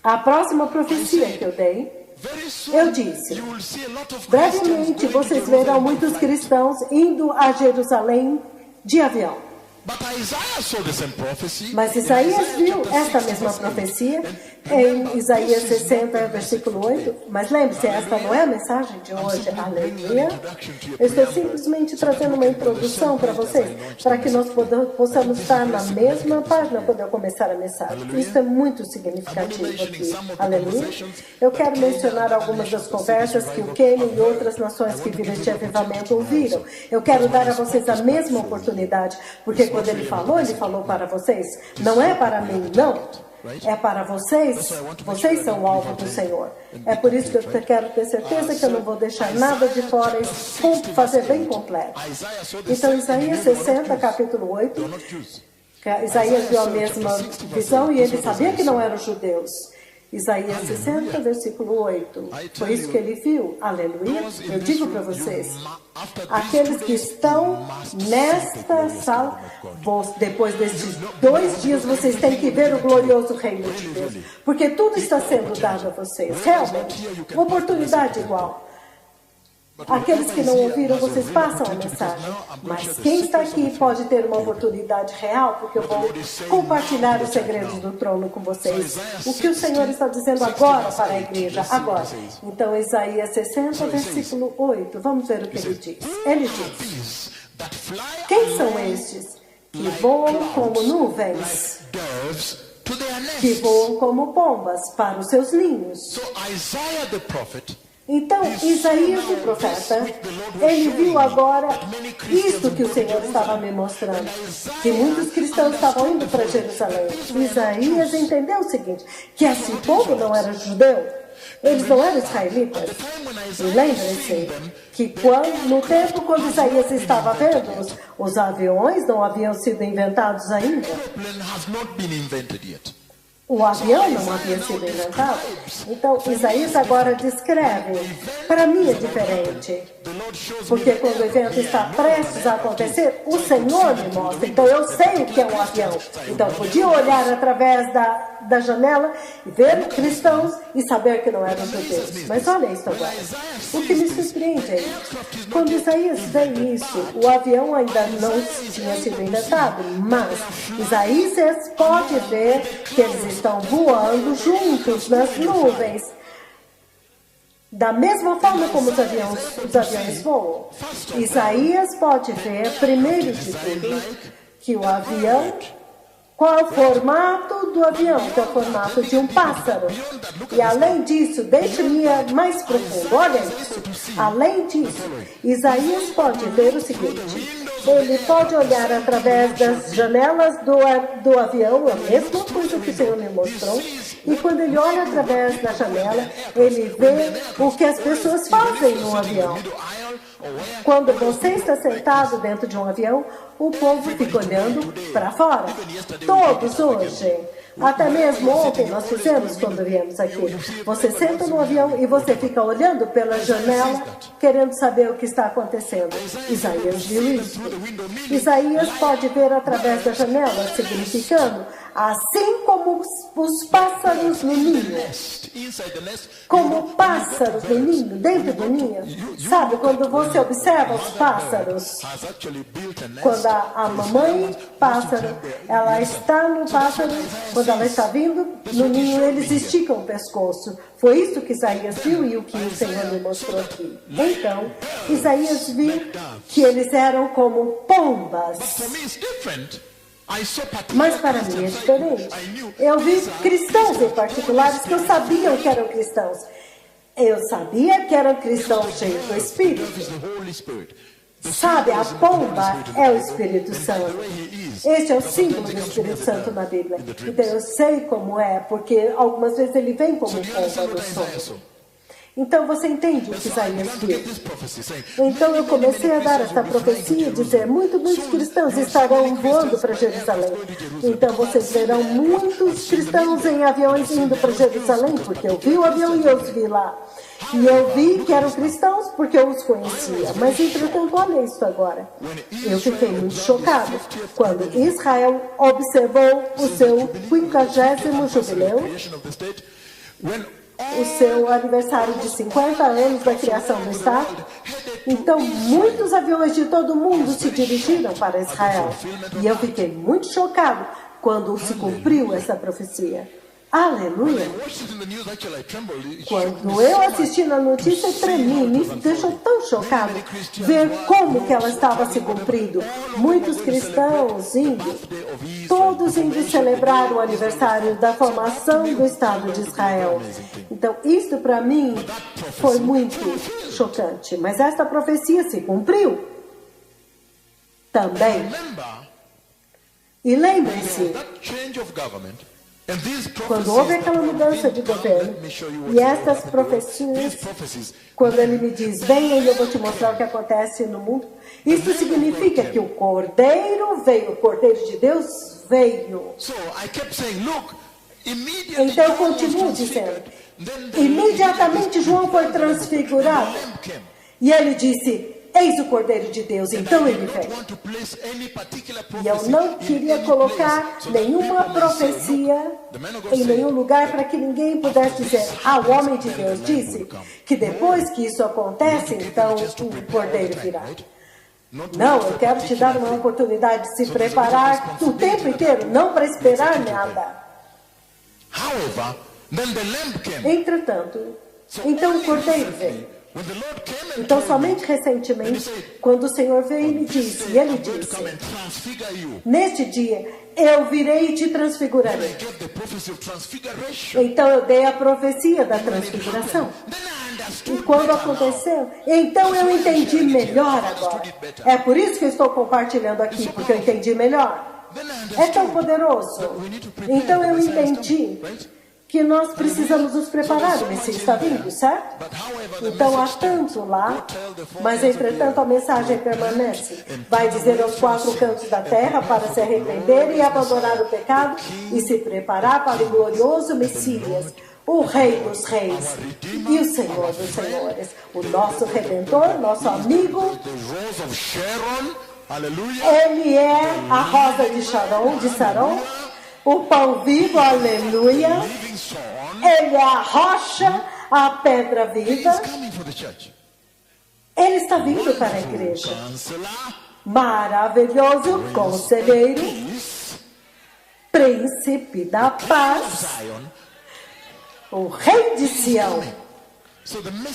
A próxima profecia que eu dei, eu disse, brevemente vocês verão muitos cristãos indo a Jerusalém de avião. Mas Isaías viu esta mesma profecia em Isaías 60, versículo 8. Mas lembre-se, esta não é a mensagem de hoje. Aleluia. Eu estou simplesmente trazendo uma introdução para vocês, para que nós possamos estar na mesma página quando eu começar a mensagem. Isso é muito significativo aqui. Aleluia. Eu quero mencionar algumas das conversas que o Quênia e outras nações que viram este avivamento ouviram. Eu quero dar a vocês a mesma oportunidade, porque quando ele falou para vocês. Não é para mim, não. É para vocês. Vocês são o alvo do Senhor. É por isso que eu quero ter certeza que eu não vou deixar nada de fora e fazer bem completo. Então, Isaías 60, capítulo 8. Isaías viu a mesma visão e ele sabia que não eram judeus. Isaías 60, versículo 8. Foi isso que ele viu. Aleluia. Eu digo para vocês, aqueles que estão nesta sala, depois destes 2 dias, vocês têm que ver o glorioso reino de Deus. Porque tudo está sendo dado a vocês. Realmente, oportunidade igual. Aqueles que não ouviram, vocês passam a mensagem. Mas quem está aqui pode ter uma oportunidade real, porque eu vou compartilhar os segredos do trono com vocês. O que o Senhor está dizendo agora para a igreja, agora. Então, Isaías 60, versículo 8. Vamos ver o que ele diz. Ele diz, quem são estes que voam como nuvens, que voam como pombas para os seus ninhos? Então, Isaías, o profeta, ele viu agora isto que o Senhor estava me mostrando, que muitos cristãos estavam indo para Jerusalém. Isaías entendeu o seguinte, que esse povo não era judeu, eles não eram israelitas. E lembrem-se que no tempo quando Isaías estava vendo, os aviões não haviam sido inventados ainda. O avião não havia sido inventado. Então, Isaías agora descreve. Para mim é diferente. Porque quando o evento está prestes a acontecer, o Senhor me mostra. Então, eu sei o que é um avião. Então, eu podia olhar através da janela e ver cristãos e saber que não eram judeus. Mas olha isso agora. O que me surpreende é isso. Quando Isaías vê isso, o avião ainda não tinha sido inventado. Mas Isaías pode ver que eles estão voando juntos nas nuvens. Da mesma forma como os aviões voam. Isaías pode ver, primeiro de tudo, que o avião, qual é o formato do avião? Que é o formato de um pássaro. E além disso, deixe-me ir mais profundo, olha isso. Além disso, Isaías pode ver o seguinte. Ele pode olhar através das janelas do avião, a mesma coisa que o Senhor me mostrou. E quando ele olha através da janela, ele vê o que as pessoas fazem no avião. Quando você está sentado dentro de um avião, o povo fica olhando para fora. Todos hoje. Até mesmo ontem nós fizemos quando viemos aqui. Você senta no avião e você fica olhando pela janela, querendo saber o que está acontecendo. Isaías viu isso. Isaías pode ver através da janela, significando, assim como os pássaros no ninho. Como pássaros no ninho, dentro do ninho. Sabe, quando você observa os pássaros, quando a mamãe pássaro, ela está no pássaro, quando ela está vindo no ninho, eles esticam o pescoço. Foi isso que Isaías viu e o que o Senhor me mostrou aqui. Então, Isaías viu que eles eram como pombas. Mas para mim é diferente. Eu vi cristãos em particulares que eu sabia que eram cristãos. Eu sabia que eram cristãos cheios do Espírito. Is the Holy Spirit. Sabe, a pomba é o Espírito Santo. Este é o símbolo do Espírito Santo na Bíblia. Então eu sei como é, porque algumas vezes ele vem como pomba no sonho. Então você entende o que Isaías viu. Então eu comecei a dar esta profecia e dizer, muitos cristãos estarão voando para Jerusalém. Então vocês verão muitos cristãos em aviões indo para Jerusalém, porque eu vi o avião e eu os vi lá. E eu vi que eram cristãos porque eu os conhecia. Mas entretanto, olha isso agora. Eu fiquei muito chocado quando Israel observou o seu 50º jubileu, o seu aniversário de 50 anos da criação do Estado. Então, muitos aviões de todo mundo se dirigiram para Israel. E eu fiquei muito chocado quando se cumpriu essa profecia. Aleluia! Quando eu assisti na notícia, eu tremi, me deixou tão chocado ver como que ela estava se cumprindo. Muitos cristãos indo, todos indo celebrar o aniversário da formação do Estado de Israel. Então, isso para mim foi muito chocante. Mas esta profecia se cumpriu também. E lembre-se, quando houve aquela mudança de governo, e estas profecias, quando ele me diz, venha e eu vou te mostrar o que acontece no mundo, isso significa que o Cordeiro veio, o Cordeiro de Deus veio. Então eu continuo dizendo, imediatamente João foi transfigurado, e ele disse, eis o Cordeiro de Deus, então ele veio. E eu não queria colocar nenhuma profecia em nenhum lugar para que ninguém pudesse dizer, o homem de Deus disse que depois que isso acontece, então o Cordeiro virá. Não, eu quero te dar uma oportunidade de se preparar o tempo inteiro, não para esperar nada. Entretanto, então o Cordeiro veio. Então, somente recentemente, quando o Senhor veio e me disse, e ele disse, neste dia, eu virei e te transfigurarei. Então, eu dei a profecia da transfiguração. E quando aconteceu, então eu entendi melhor agora. É por isso que eu estou compartilhando aqui, porque eu entendi melhor. É tão poderoso. Então, eu entendi que nós precisamos nos preparar, o Messias está vindo, certo? Então há tanto lá, mas entretanto a mensagem permanece. Vai dizer aos 4 cantos da terra para se arrepender e abandonar o pecado e se preparar para o glorioso Messias, o Rei dos Reis e o Senhor dos Senhores, o nosso Redentor, nosso amigo. Ele é a rosa de Saron, o pão vivo, aleluia. Ele é a rocha, a pedra viva. Ele está vindo para a igreja. Maravilhoso conselheiro, príncipe da paz, o rei de Sião.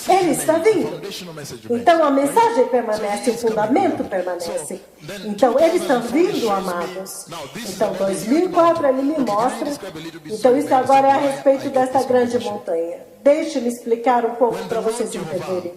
Ele está vindo. Então a mensagem permanece, o fundamento permanece. Então eles estão vindo, amados. Então 2004 ele me mostra. Então isso agora é a respeito dessa grande montanha. Deixe-me explicar um pouco para vocês entenderem.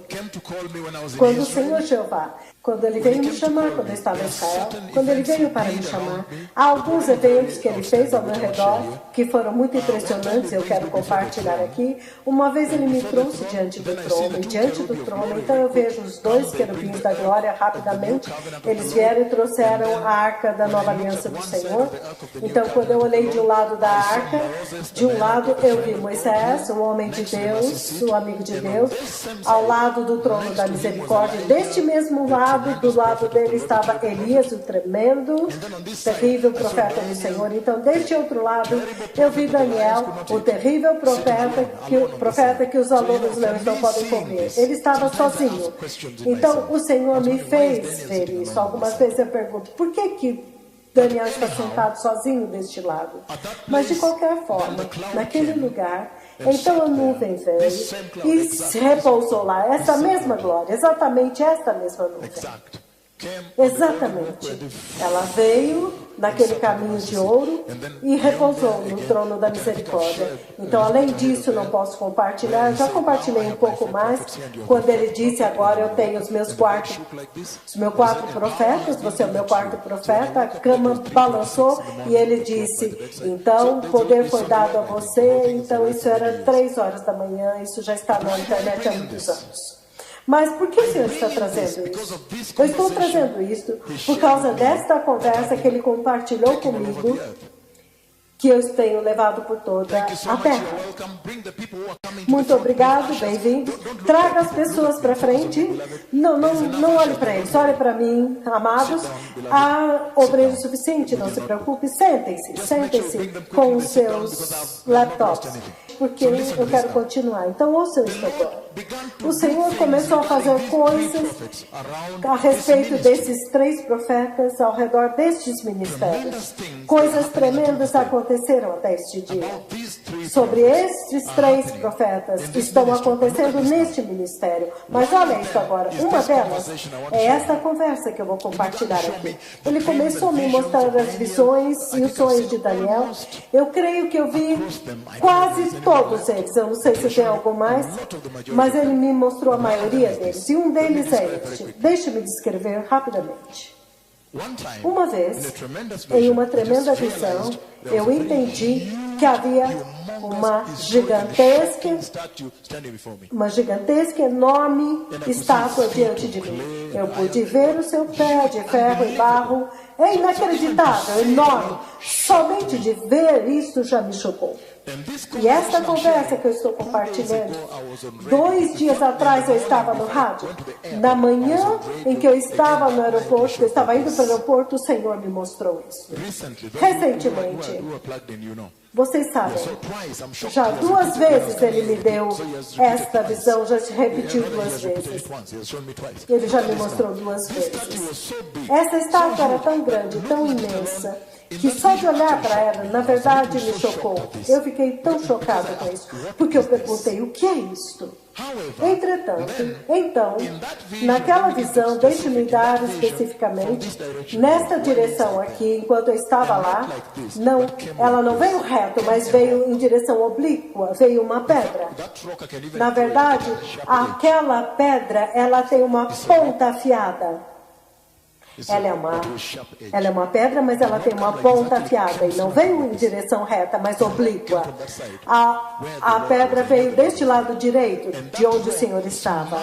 Quando o Senhor Jeová, quando ele veio me chamar, quando eu estava em Israel, quando ele veio para me chamar, há alguns eventos que ele fez ao meu redor que foram muito impressionantes, eu quero compartilhar aqui. Uma vez ele me trouxe diante do trono, e diante do trono, então eu vejo os 2 querubins da glória rapidamente, eles vieram e trouxeram a arca da nova aliança do Senhor. Então quando eu olhei de um lado da arca, de um lado eu vi Moisés, o homem de Deus, o amigo de Deus, ao lado do trono da misericórdia. Deste mesmo lado, do lado dele estava Elias, o tremendo, terrível profeta do Senhor. Então, deste outro lado, eu vi Daniel, o terrível profeta que os alunos leões não podem comer. Ele estava sozinho. Então, o Senhor me fez ver isso. Algumas vezes eu pergunto, por que Daniel está sentado sozinho deste lado? Mas, de qualquer forma, naquele lugar, então a nuvem veio e se repousou lá. Essa mesma glória, exatamente esta mesma nuvem. Exatamente. Ela veio naquele caminho de ouro e repousou no trono da misericórdia. Então, além disso, não posso compartilhar. Eu já compartilhei um pouco mais quando ele disse: agora eu tenho os meus quatro profetas, você é o meu quarto profeta. A cama balançou e ele disse: então, o poder foi dado a você. Então, isso era 3 horas da manhã, isso já está na internet há muitos anos. Mas por que o Senhor está trazendo isso? Eu estou trazendo isso por causa desta conversa que ele compartilhou comigo, que eu tenho levado por toda a terra. Muito obrigado, bem-vindo. Traga as pessoas para frente. Não olhe para eles, olhe para mim, amados. Há obreiro suficiente, não se preocupe. Sentem-se com os seus laptops, porque eu quero continuar. Então, ouça isso agora. O Senhor começou a fazer coisas a respeito desses 3 profetas ao redor destes ministérios. Coisas tremendas aconteceram até este dia. Sobre estes 3 profetas que estão acontecendo neste ministério. Mas olha isso agora. Uma delas é esta conversa que eu vou compartilhar aqui. Ele começou a me mostrar as visões e os sonhos de Daniel. Eu creio que eu vi quase todos eles. Eu não sei se tem algum mais, mas ele me mostrou a maioria deles. E um deles é este. Deixe-me descrever rapidamente. Uma vez, em uma tremenda visão, eu entendi que havia uma gigantesca, enorme estátua diante de mim. Eu pude ver o seu pé de ferro e barro. É inacreditável, enorme. Somente de ver isso já me chocou. E esta conversa que eu estou compartilhando, 2 dias atrás eu estava no rádio. Na manhã em que eu estava no aeroporto, que eu estava indo para o aeroporto, o Senhor me mostrou isso. Recentemente, vocês sabem, já 2 vezes ele me deu esta visão, já se repetiu 2 vezes. Ele já me mostrou 2 vezes. Essa estátua era tão grande, tão imensa, que só de olhar para ela, na verdade, me chocou. Eu fiquei tão chocada com isso, porque eu perguntei: o que é isto? Entretanto, então, naquela visão, deixe-me dar especificamente, nesta direção aqui, enquanto eu estava lá, ela não veio reto, mas veio em direção oblíqua, veio uma pedra. Na verdade, aquela pedra, ela tem uma ponta afiada. Ela é uma pedra, mas ela tem uma ponta afiada e não veio em direção reta, mas oblíqua. A pedra veio deste lado direito, de onde o Senhor estava.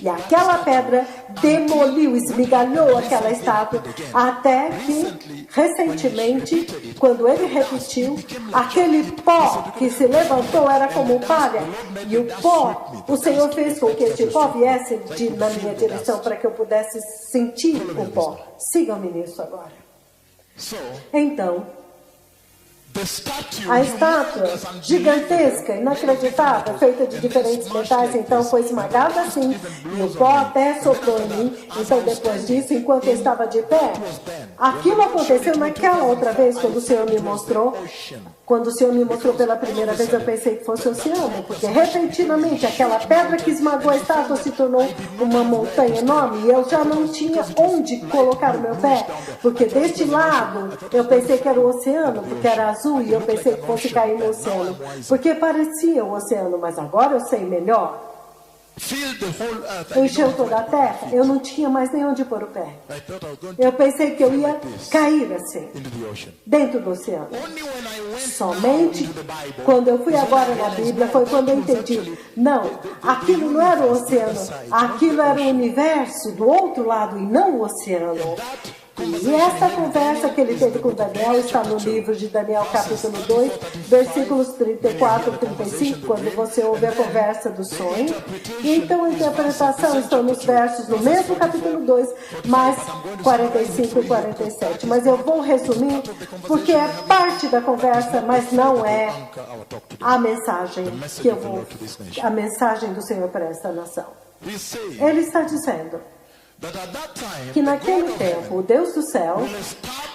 E aquela pedra demoliu, esmigalhou aquela estátua, até que, recentemente, quando ele repetiu, aquele pó que se levantou era como palha. E o pó, o Senhor fez com que este pó viesse na minha direção para que eu pudesse sentir o pó. Sigam-me nisso agora. Então, a estátua gigantesca, inacreditável, feita de diferentes metais, então foi esmagada assim, e o pó até soprou em mim. Então, depois disso, enquanto eu estava de pé, aquilo aconteceu naquela outra vez, quando o Senhor me mostrou. Quando o Senhor me mostrou pela primeira vez, eu pensei que fosse o oceano, porque repentinamente aquela pedra que esmagou a estátua se tornou uma montanha enorme e eu já não tinha onde colocar o meu pé, porque deste lado eu pensei que era o oceano, porque era azul, e eu pensei que fosse cair no oceano, porque parecia o oceano, mas agora eu sei melhor. Encheu toda a terra, eu não tinha mais nem onde pôr o pé. Eu pensei que eu ia cair assim, dentro do oceano. Somente quando eu fui agora na Bíblia foi quando eu entendi. Não, aquilo não era o oceano, aquilo era o universo do outro lado e não o oceano. E essa conversa que ele teve com Daniel está no livro de Daniel, capítulo 2, versículos 34 e 35, quando você ouve a conversa do sonho. E então a interpretação está nos versos do mesmo capítulo 2, mais 45 e 47. Mas eu vou resumir, porque é parte da conversa, mas não é a mensagem que eu vou, a mensagem do Senhor para esta nação. Ele está dizendo que naquele tempo o Deus do céu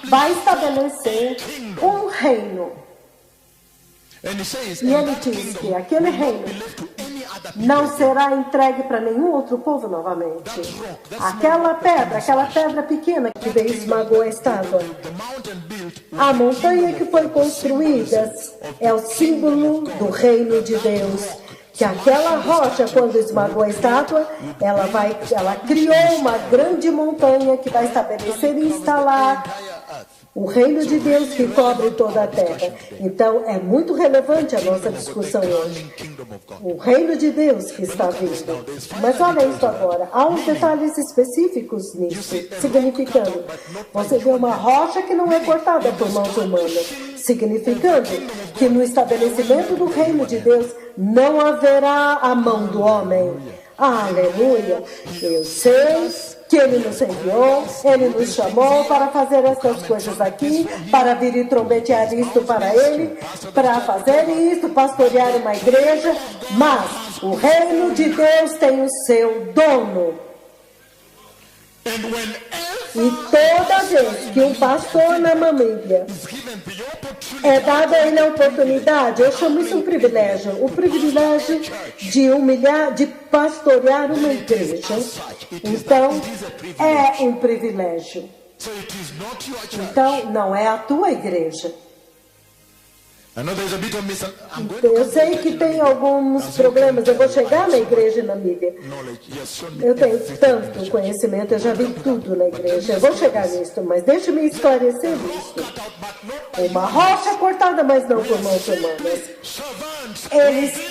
vai estabelecer um reino. E ele diz que aquele reino não será entregue para nenhum outro povo novamente. Aquela pedra pequena que veio e esmagou a estátua. A montanha que foi construída é o símbolo do reino de Deus. Que aquela rocha, quando esmagou a estátua, ela criou uma grande montanha que vai estabelecer e instalar o reino de Deus que cobre toda a terra. Então, é muito relevante a nossa discussão hoje. O reino de Deus que está vindo. Mas olha isso agora. Há uns detalhes específicos nisso, significando. Você vê uma rocha que não é cortada por mãos humanas, significando que no estabelecimento do reino de Deus não haverá a mão do homem. Aleluia! Eu sei que Ele nos enviou, Ele nos chamou para fazer essas coisas aqui, para vir e trombetear isto para Ele, para fazer isto, pastorear uma igreja, mas o reino de Deus tem o seu dono. E toda vez que um pastor na Namíbia é dada a ele a oportunidade, eu chamo isso um privilégio, o privilégio de pastorear uma igreja. Então, é um privilégio. Então, não é a tua igreja. Eu sei que tem alguns problemas. Eu vou chegar na igreja na Namíbia. Eu tenho tanto conhecimento, eu já vi tudo na igreja. Eu vou chegar nisso, mas deixa-me esclarecer isso. Uma rocha cortada, mas não por mãos humanas.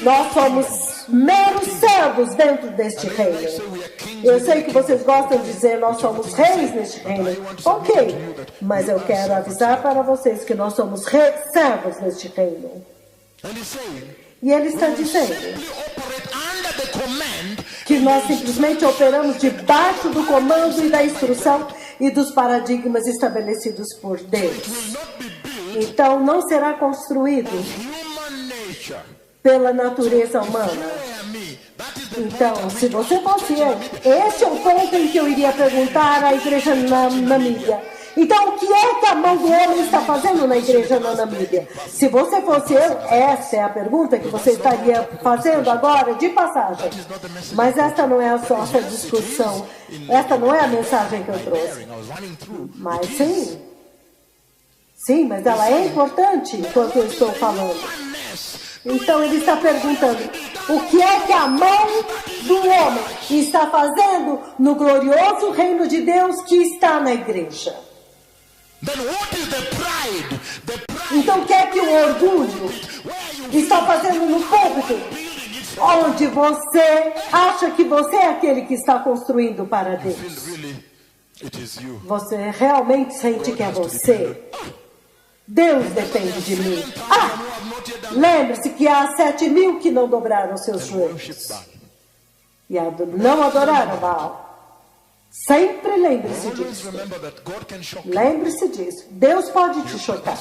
Nós somos meros servos dentro deste reino. Eu sei que vocês gostam de dizer nós somos reis neste reino. Ok, mas eu quero avisar para vocês que nós somos servos neste reino. E ele está dizendo que nós simplesmente operamos debaixo do comando e da instrução e dos paradigmas estabelecidos por Deus. Então não será construído pela natureza humana. Então, se você fosse eu, esse é o ponto em que eu iria perguntar à igreja na Namíbia. Então, o que é que a mão do homem está fazendo na igreja na Namíbia? Se você fosse eu, essa é a pergunta que você estaria fazendo agora, de passagem. Mas esta não é a nossa discussão. Esta não é a mensagem que eu trouxe. Mas sim. Sim, mas ela é importante enquanto eu estou falando. Então ele está perguntando, o que é que a mão do homem está fazendo no glorioso reino de Deus que está na igreja? Então o que é que o orgulho está fazendo no púlpito? Onde você acha que você é aquele que está construindo para Deus? Você realmente sente que é você? Deus depende de mim. Lembre-se que há 7.000 que não dobraram seus joelhos e não adoraram Baal. Sempre lembre-se disso. Lembre-se disso. Deus pode te chocar.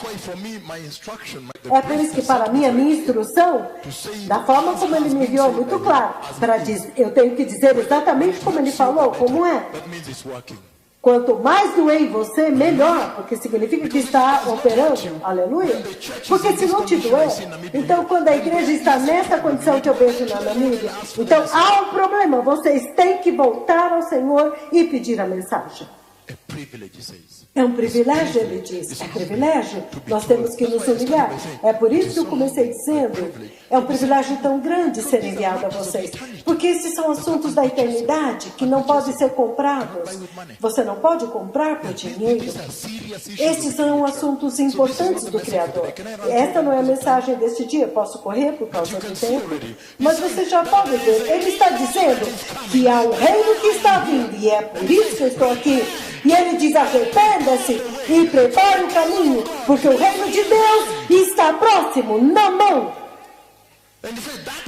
É por isso que para mim a minha instrução, da forma como ele me enviou, é muito claro. Eu tenho que dizer exatamente como ele falou, como é. Quanto mais doer em você, melhor, porque significa que está operando, aleluia. Porque se não te doer, então quando a igreja está nessa condição que eu vejo na Namíbia, então há um problema, vocês têm que voltar ao Senhor e pedir a mensagem. É um privilégio, ele diz. É privilégio. Nós temos que nos humilhar. É por isso que eu comecei dizendo, é um privilégio tão grande ser enviado a vocês. Porque esses são assuntos da eternidade que não podem ser comprados. Você não pode comprar por dinheiro. Esses são assuntos importantes do Criador. Esta não é a mensagem deste dia. Posso correr por causa do tempo? Mas você já pode ver. Ele está dizendo que há um reino que está vindo. E é por isso que eu estou aqui. E ele diz, arrependa-se e prepare o caminho, porque o reino de Deus está próximo, na mão.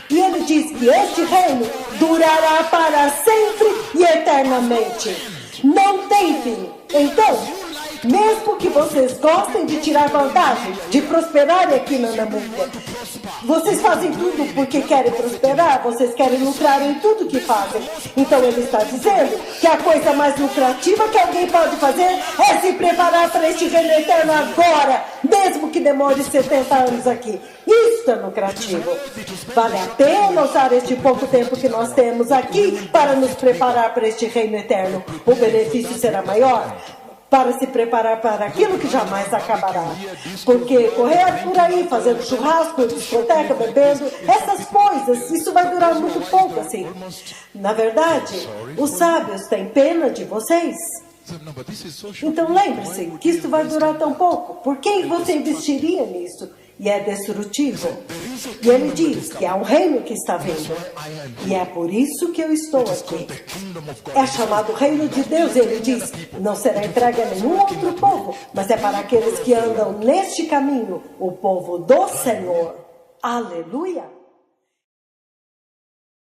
E ele diz que este reino durará para sempre e eternamente. Não tem fim. Então, Mesmo que vocês gostem de tirar vantagem, de prosperar aqui na Namíbia. Vocês fazem tudo porque querem prosperar, vocês querem lucrar em tudo que fazem. Então ele está dizendo que a coisa mais lucrativa que alguém pode fazer é se preparar para este reino eterno agora, mesmo que demore 70 anos aqui. Isso é lucrativo. Vale a pena usar este pouco tempo que nós temos aqui para nos preparar para este reino eterno. O benefício será maior. Para se preparar para aquilo que jamais acabará. Porque correr por aí, fazendo churrasco, discoteca, bebendo, essas coisas, isso vai durar muito pouco assim. Na verdade, os sábios têm pena de vocês. Então lembre-se que isso vai durar tão pouco. Por que você investiria nisso? E é destrutivo. E ele diz que há um reino que está vindo. E é por isso que eu estou aqui. É chamado reino de Deus. E ele diz, não será entregue a nenhum outro povo, mas é para aqueles que andam neste caminho, o povo do Senhor. Aleluia!